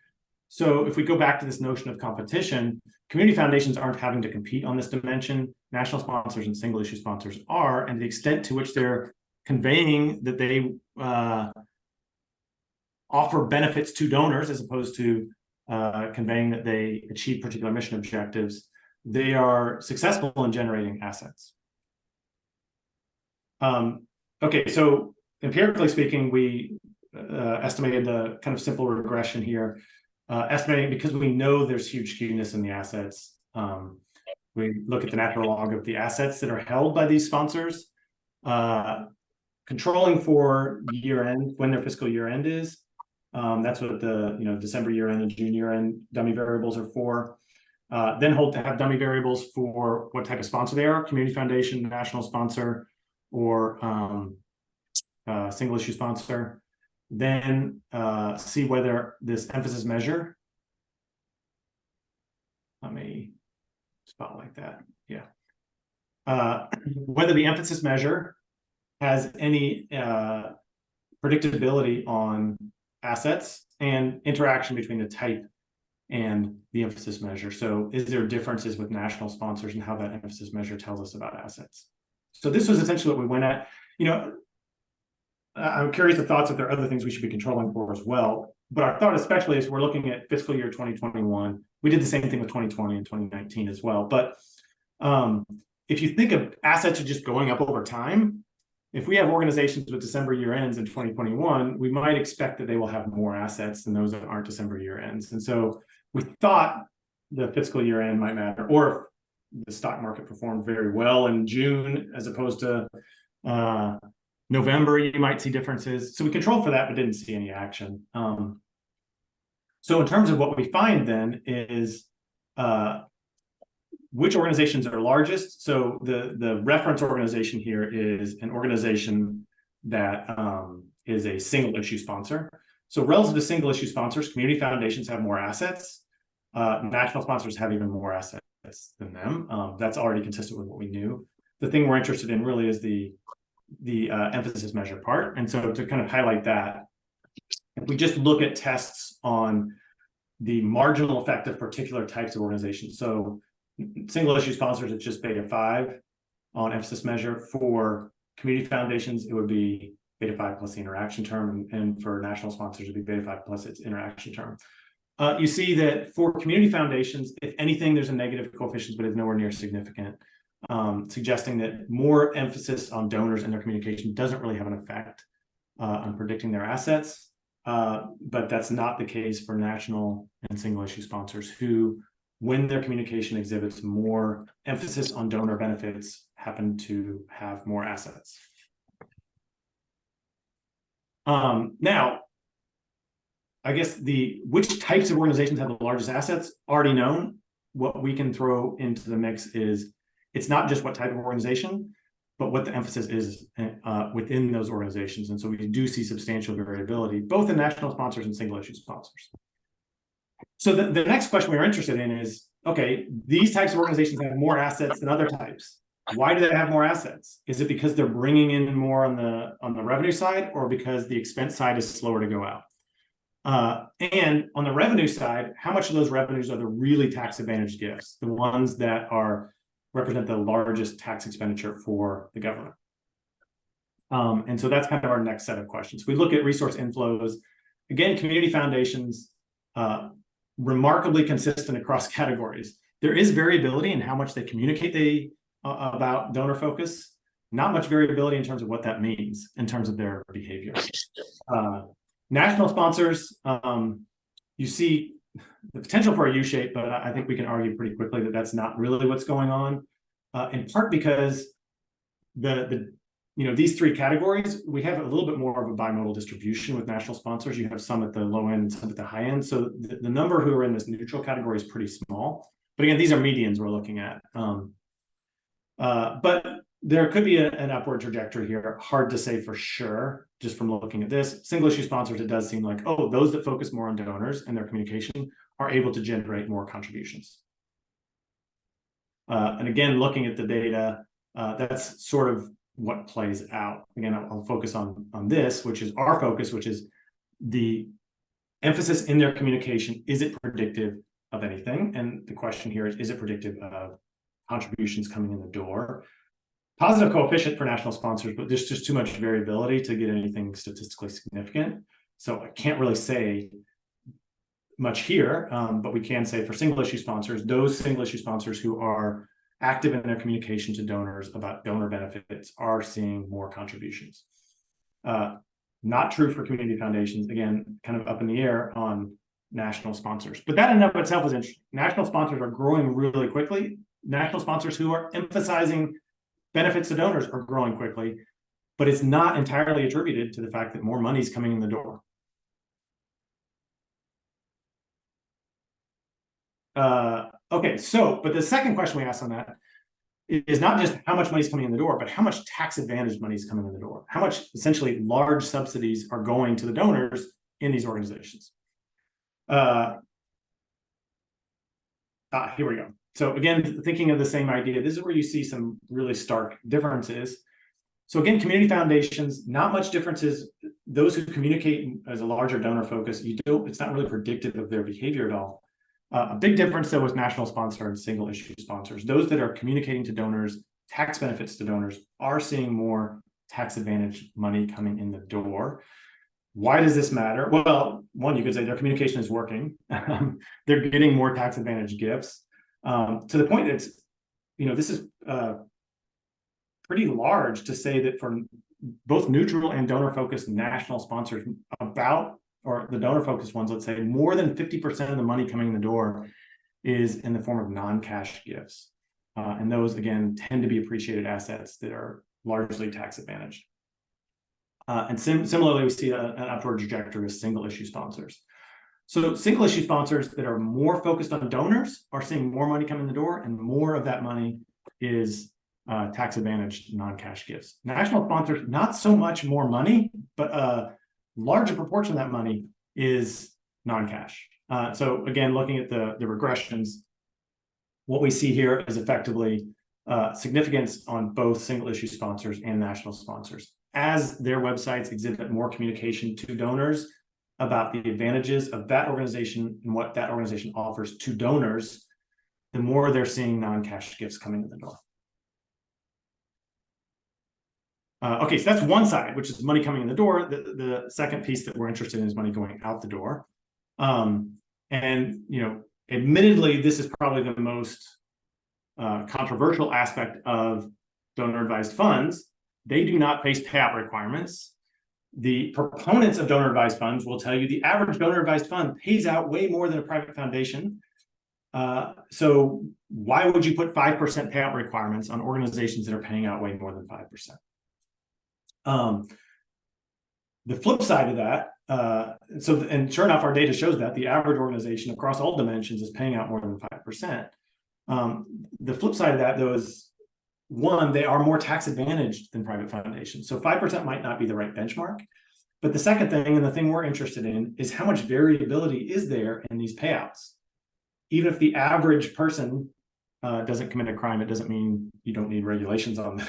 So if we go back to this notion of competition, community foundations aren't having to compete on this dimension. National sponsors and single issue sponsors are, and the extent to which they're conveying that they offer benefits to donors as opposed to conveying that they achieve particular mission objectives, they are successful in generating assets. Okay, so empirically speaking, we estimated the kind of simple regression here. estimating, because we know there's huge skewness in the assets. We look at the natural log of the assets that are held by these sponsors, controlling for year end, when their fiscal year end is. That's what the December year end and June year end dummy variables are for. Then have dummy variables for what type of sponsor they are: community foundation, national sponsor, or single issue sponsor. Then see whether this emphasis measure, let me spotlight that, yeah. Whether the emphasis measure has any predictability on assets and interaction between the type and the emphasis measure. So is there differences with national sponsors and how that emphasis measure tells us about assets? So this was essentially what we went at. I'm curious of thoughts if there are other things we should be controlling for as well. But our thought especially is we're looking at fiscal year 2021. We did the same thing with 2020 and 2019 as well. But if you think of assets are just going up over time, if we have organizations with December year ends in 2021, we might expect that they will have more assets than those that aren't December year ends. And so we thought the fiscal year end might matter, or if the stock market performed very well in June as opposed to November, you might see differences. So we controlled for that, but didn't see any action. So in terms of what we find then is which organizations are largest. So the reference organization here is an organization that is a single issue sponsor. So relative to single issue sponsors, community foundations have more assets. National sponsors have even more assets than them. That's already consistent with what we knew. The thing we're interested in really is the emphasis measure part. And so to kind of highlight that, if we just look at tests on the marginal effect of particular types of organizations. So single issue sponsors, it's just beta 5 on emphasis measure. For community foundations, it would be beta 5 plus the interaction term. And for national sponsors, it would be beta 5 plus its interaction term. You see that for community foundations, if anything, there's a negative coefficient, but it's nowhere near significant, suggesting that more emphasis on donors and their communication doesn't really have an effect on predicting their assets. But that's not the case for national and single issue sponsors who, when their communication exhibits more emphasis on donor benefits, happen to have more assets. Now, I guess which types of organizations have the largest assets already known. What we can throw into the mix is it's not just what type of organization, but what the emphasis is within those organizations. And so we do see substantial variability, both in national sponsors and single issue sponsors. So the next question we're interested in is, okay, these types of organizations have more assets than other types. Why do they have more assets? Is it because they're bringing in more on the revenue side, or because the expense side is slower to go out? And on the revenue side, how much of those revenues are the really tax advantaged gifts, the ones that represent the largest tax expenditure for the government? And so that's kind of our next set of questions. We look at resource inflows. Again, community foundations, remarkably consistent across categories. There is variability in how much they communicate about donor focus, not much variability in terms of what that means in terms of their behavior. National sponsors, you see the potential for a U-shape, but I think we can argue pretty quickly that that's not really what's going on, in part because these three categories, we have a little bit more of a bimodal distribution with national sponsors. You have some at the low end, some at the high end. So the number who are in this neutral category is pretty small. But again, these are medians we're looking at. But there could be an upward trajectory here. Hard to say for sure, just from looking at this. Single issue sponsors, it does seem like, oh, those that focus more on donors and their communication are able to generate more contributions. And again, looking at the data, that's sort of what plays out. Again, I'll focus on this, which is our focus, which is the emphasis in their communication. Is it predictive of anything? And the question here is it predictive of contributions coming in the door? Positive coefficient for national sponsors, but there's just too much variability to get anything statistically significant. So I can't really say much here, but we can say for single issue sponsors, those single issue sponsors who are active in their communication to donors about donor benefits are seeing more contributions. Not true for community foundations. Again, kind of up in the air on national sponsors. But that in and of itself is interesting. National sponsors are growing really quickly. National sponsors who are emphasizing benefits to donors are growing quickly, but it's not entirely attributed to the fact that more money is coming in the door. Okay, so, but the second question we asked on that is not just how much money is coming in the door, but how much tax advantage money is coming in the door. How much essentially large subsidies are going to the donors in these organizations. Here we go. So again, thinking of the same idea, this is where you see some really stark differences. So again, community foundations, not much differences. Those who communicate as a larger donor focus, it's not really predictive of their behavior at all. A big difference though is national sponsor and single issue sponsors. Those that are communicating to donors, tax benefits to donors, are seeing more tax advantage money coming in the door. Why does this matter? Well, one, you could say their communication is working. They're getting more tax advantage gifts. To the point that this is pretty large to say that for both neutral and donor-focused national sponsors, or the donor-focused ones, let's say, more than 50% of the money coming in the door is in the form of non-cash gifts. And those, again, tend to be appreciated assets that are largely tax advantaged. And similarly, we see an upward trajectory with single-issue sponsors. So single-issue sponsors that are more focused on donors are seeing more money come in the door, and more of that money is tax-advantaged non-cash gifts. National sponsors, not so much more money, but a larger proportion of that money is non-cash. So again, looking at the regressions, what we see here is effectively significance on both single-issue sponsors and national sponsors. As their websites exhibit more communication to donors about the advantages of that organization and what that organization offers to donors, the more they're seeing non-cash gifts coming in the door. Okay, so that's one side, which is money coming in the door. The second piece that we're interested in is money going out the door. And admittedly, this is probably the most controversial aspect of donor-advised funds. They do not face payout requirements. The proponents of donor-advised funds will tell you the average donor-advised fund pays out way more than a private foundation. So why would you put 5% payout requirements on organizations that are paying out way more than 5%? The flip side of that, and sure enough, our data shows that the average organization across all dimensions is paying out more than 5%. The flip side of that, though, is one, they are more tax advantaged than private foundations. So 5% might not be the right benchmark. But the second thing, and the thing we're interested in, is how much variability is there in these payouts. Even if the average person doesn't commit a crime, it doesn't mean you don't need regulations on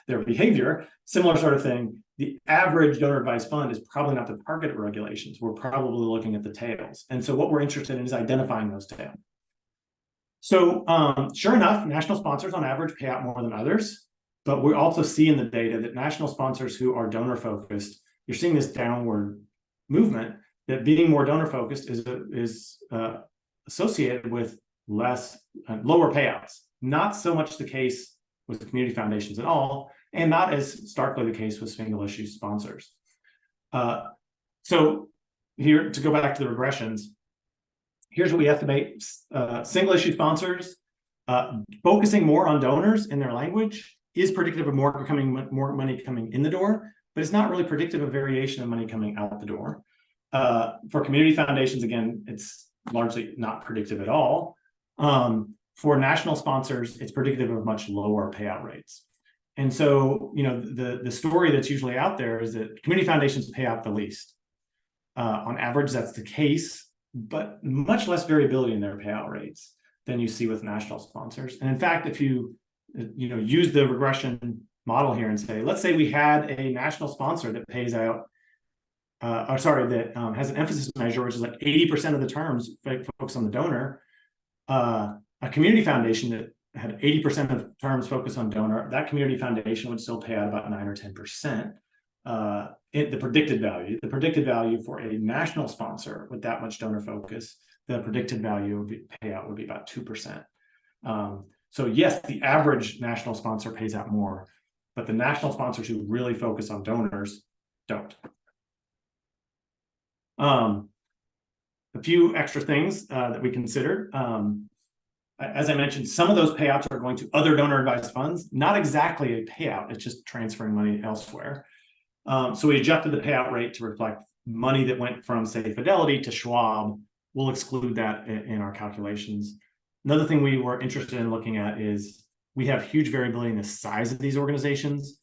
their behavior. Similar sort of thing. The average donor-advised fund is probably not the target of regulations. We're probably looking at the tails. And so what we're interested in is identifying those tails. So sure enough, national sponsors on average pay out more than others. But we also see in the data that national sponsors who are donor-focused, you're seeing this downward movement, that being more donor-focused is associated with lower payouts. Not so much the case with community foundations at all, and not as starkly the case with single-issue sponsors. So here, to go back to the regressions, here's what we estimate. Single-issue sponsors focusing more on donors in their language is predictive of more money coming in the door, but it's not really predictive of variation of money coming out the door. For community foundations, again, it's largely not predictive at all. For national sponsors, it's predictive of much lower payout rates. And so, the story that's usually out there is that community foundations pay out the least. On average, that's the case, but much less variability in their payout rates than you see with national sponsors. And in fact, if you use the regression model here and say, let's say we had a national sponsor that pays out, that has an emphasis measure, which is like 80% of the terms focus on the donor. A community foundation that had 80% of terms focused on donor, that community foundation would still pay out about 9 or 10%. The predicted value for a national sponsor with that much donor focus, the predicted value payout would be about 2%. So yes, the average national sponsor pays out more, but the national sponsors who really focus on donors don't. a few extra things that we considered. As I mentioned, some of those payouts are going to other donor advised funds, not exactly a payout, it's just transferring money elsewhere. So we adjusted the payout rate to reflect money that went from, say, Fidelity to Schwab. We'll exclude that in our calculations. Another thing we were interested in looking at is we have huge variability in the size of these organizations.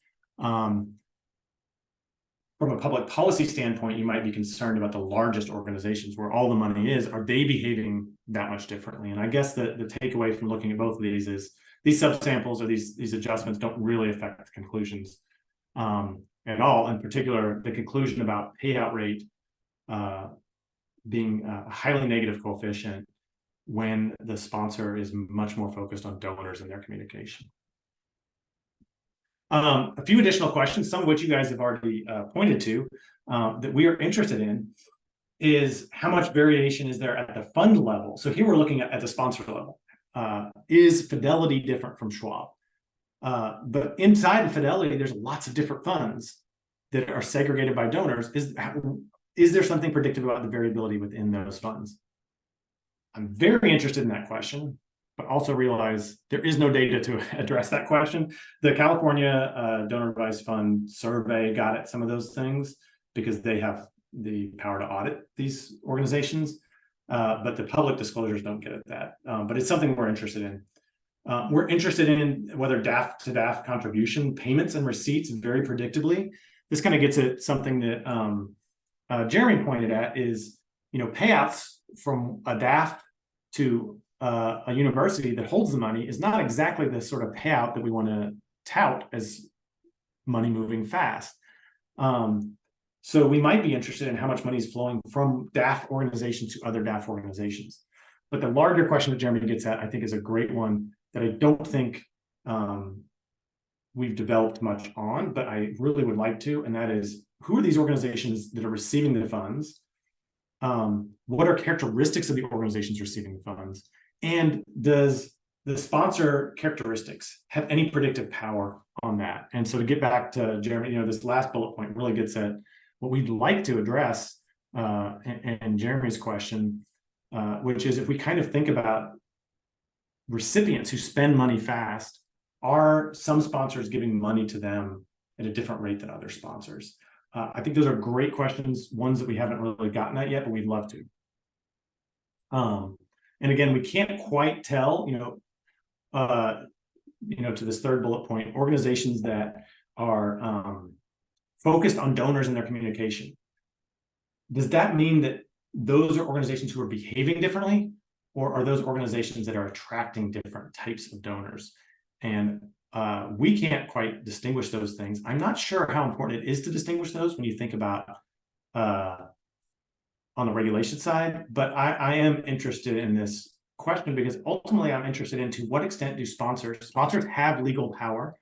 From a public policy standpoint, you might be concerned about the largest organizations where all the money is. Are they behaving that much differently? And I guess the takeaway from looking at both of these is these subsamples or these adjustments don't really affect the conclusions at all. In particular, the conclusion about payout rate being a highly negative coefficient when the sponsor is much more focused on donors in their communication. A few additional questions, some of which you guys have already pointed to, that we are interested in is how much variation is there at the fund level? So here we're looking at the sponsor level. Is Fidelity different from Schwab? But inside Fidelity, there's lots of different funds that are segregated by donors. Is there something predictive about the variability within those funds? I'm very interested in that question, but also realize there is no data to address that question. The California Donor Advised Fund survey got at some of those things because they have the power to audit these organizations, but the public disclosures don't get at that. But it's something we're interested in. We're interested in whether DAF to DAF contribution payments and receipts very predictably. This kind of gets at something that Jeremy pointed at is, payouts from a DAF to a university that holds the money is not exactly the sort of payout that we want to tout as money moving fast. So we might be interested in how much money is flowing from DAF organizations to other DAF organizations. But the larger question that Jeremy gets at, I think, is a great one that I don't think we've developed much on, but I really would like to, and that is, who are these organizations that are receiving the funds? What are characteristics of the organizations receiving the funds? And does the sponsor characteristics have any predictive power on that? And so to get back to Jeremy, this last bullet point really gets at what we'd like to address and Jeremy's question, which is if we kind of think about recipients who spend money fast, are some sponsors giving money to them at a different rate than other sponsors? I think those are great questions, ones that we haven't really gotten at yet, but we'd love to. And again, we can't quite tell, to this third bullet point, organizations that are focused on donors in their communication. Does that mean that those are organizations who are behaving differently, or are those organizations that are attracting different types of donors? And we can't quite distinguish those things. I'm not sure how important it is to distinguish those when you think about on the regulation side, but I am interested in this question because ultimately I'm interested in to what extent do sponsors have legal power?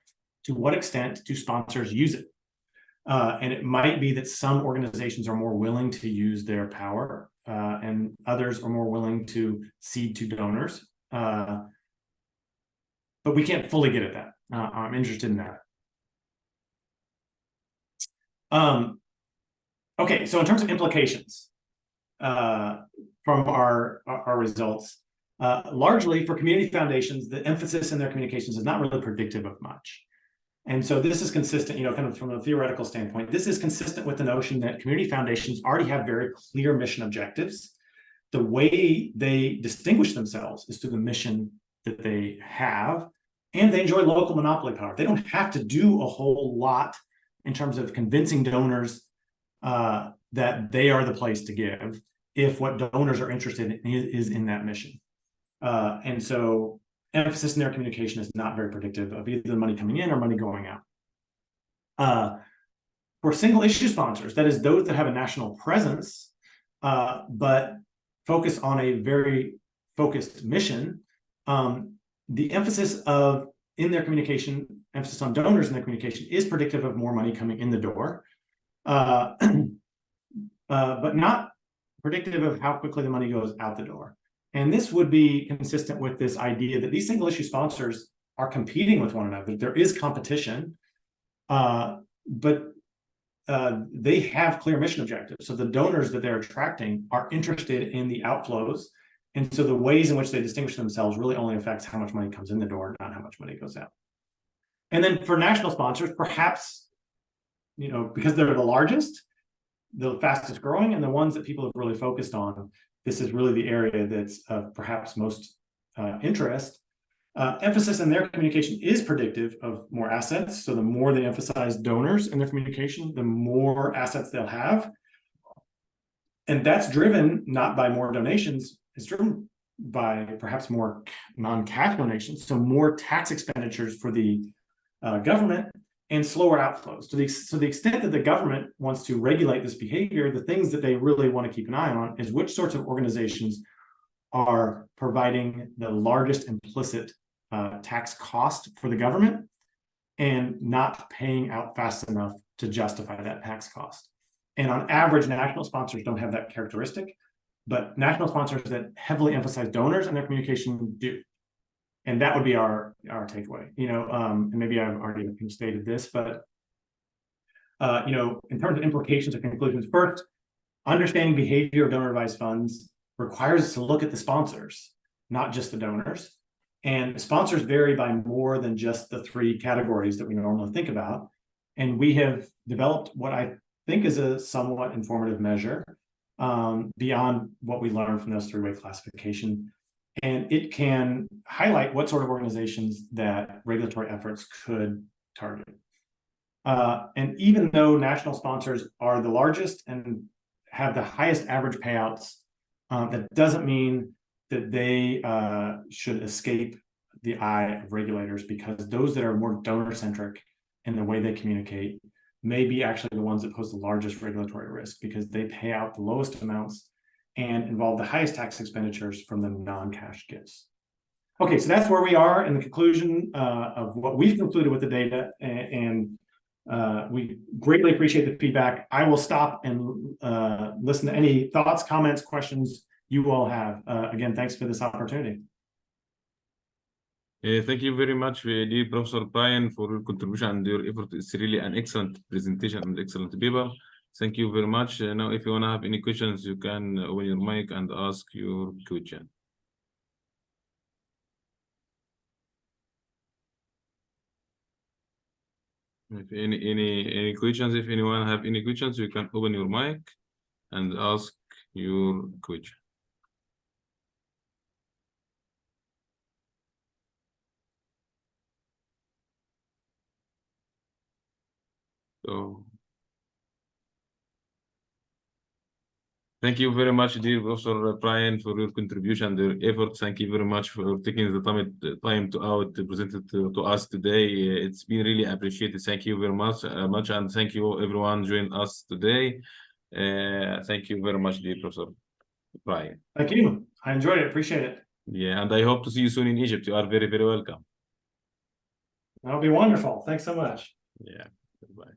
To what extent do sponsors use it? And it might be that some organizations are more willing to use their power and others are more willing to cede to donors. But we can't fully get at that. I'm interested in that. Okay, so in terms of implications from our results, largely for community foundations, the emphasis in their communications is not really predictive of much. And so this is consistent, kind of from a theoretical standpoint, this is consistent with the notion that community foundations already have very clear mission objectives. The way they distinguish themselves is through the mission that they have, and they enjoy local monopoly power. They don't have to do a whole lot in terms of convincing donors that they are the place to give if what donors are interested in is in that mission. And so emphasis in their communication is not very predictive of either the money coming in or money going out. For single issue sponsors, that is those that have a national presence, but focus on a very focused mission, the emphasis in their communication, emphasis on donors in their communication is predictive of more money coming in the door, but not predictive of how quickly the money goes out the door. And this would be consistent with this idea that these single issue sponsors are competing with one another. There is competition, but they have clear mission objectives. So the donors that they're attracting are interested in the outflows. And so the ways in which they distinguish themselves really only affects how much money comes in the door, not how much money goes out. And then for national sponsors, perhaps, because they're the largest, the fastest growing, and the ones that people have really focused on, this is really the area that's perhaps most interest. Emphasis in their communication is predictive of more assets. So the more they emphasize donors in their communication, the more assets they'll have. And that's driven not by more donations, it's driven by perhaps more non-cash donations, so more tax expenditures for the government and slower outflows. To the extent that the government wants to regulate this behavior, the things that they really want to keep an eye on is which sorts of organizations are providing the largest implicit tax cost for the government and not paying out fast enough to justify that tax cost. And on average, national sponsors don't have that characteristic, but national sponsors that heavily emphasize donors in their communication do. And that would be our takeaway, and maybe I've already stated this, but, in terms of implications or conclusions, first, understanding behavior of donor advised funds requires us to look at the sponsors, not just the donors. And sponsors vary by more than just the three categories that we normally think about. And we have developed what I think is a somewhat informative measure beyond what we learned from those three-way classification. And it can highlight what sort of organizations that regulatory efforts could target. And even though national sponsors are the largest and have the highest average payouts, that doesn't mean that they should escape the eye of regulators, because those that are more donor-centric in the way they communicate may be actually the ones that pose the largest regulatory risk, because they pay out the lowest amounts and involve the highest tax expenditures from the non-cash gifts. Okay, so that's where we are in the conclusion of what we've concluded with the data, and we greatly appreciate the feedback. I will stop and listen to any thoughts, comments, questions you all have. Again, thanks for this opportunity. Thank you very much, dear Professor Brian, for your contribution and your effort. It's really an excellent presentation and excellent paper. Thank you very much. Now, if you want to have any questions, you can open your mic and ask your question. If any questions, if anyone have any questions, you can open your mic and ask your question. So, thank you very much, dear Professor Brian, for your contribution, your effort. Thank you very much for taking the time to present it to us today. It's been really appreciated. Thank you very much, and thank you everyone joining us today. Thank you very much, dear Professor Brian. Thank you. I enjoyed it. Appreciate it. Yeah, and I hope to see you soon in Egypt. You are very, very welcome. That'll be wonderful. Thanks so much. Yeah. Goodbye.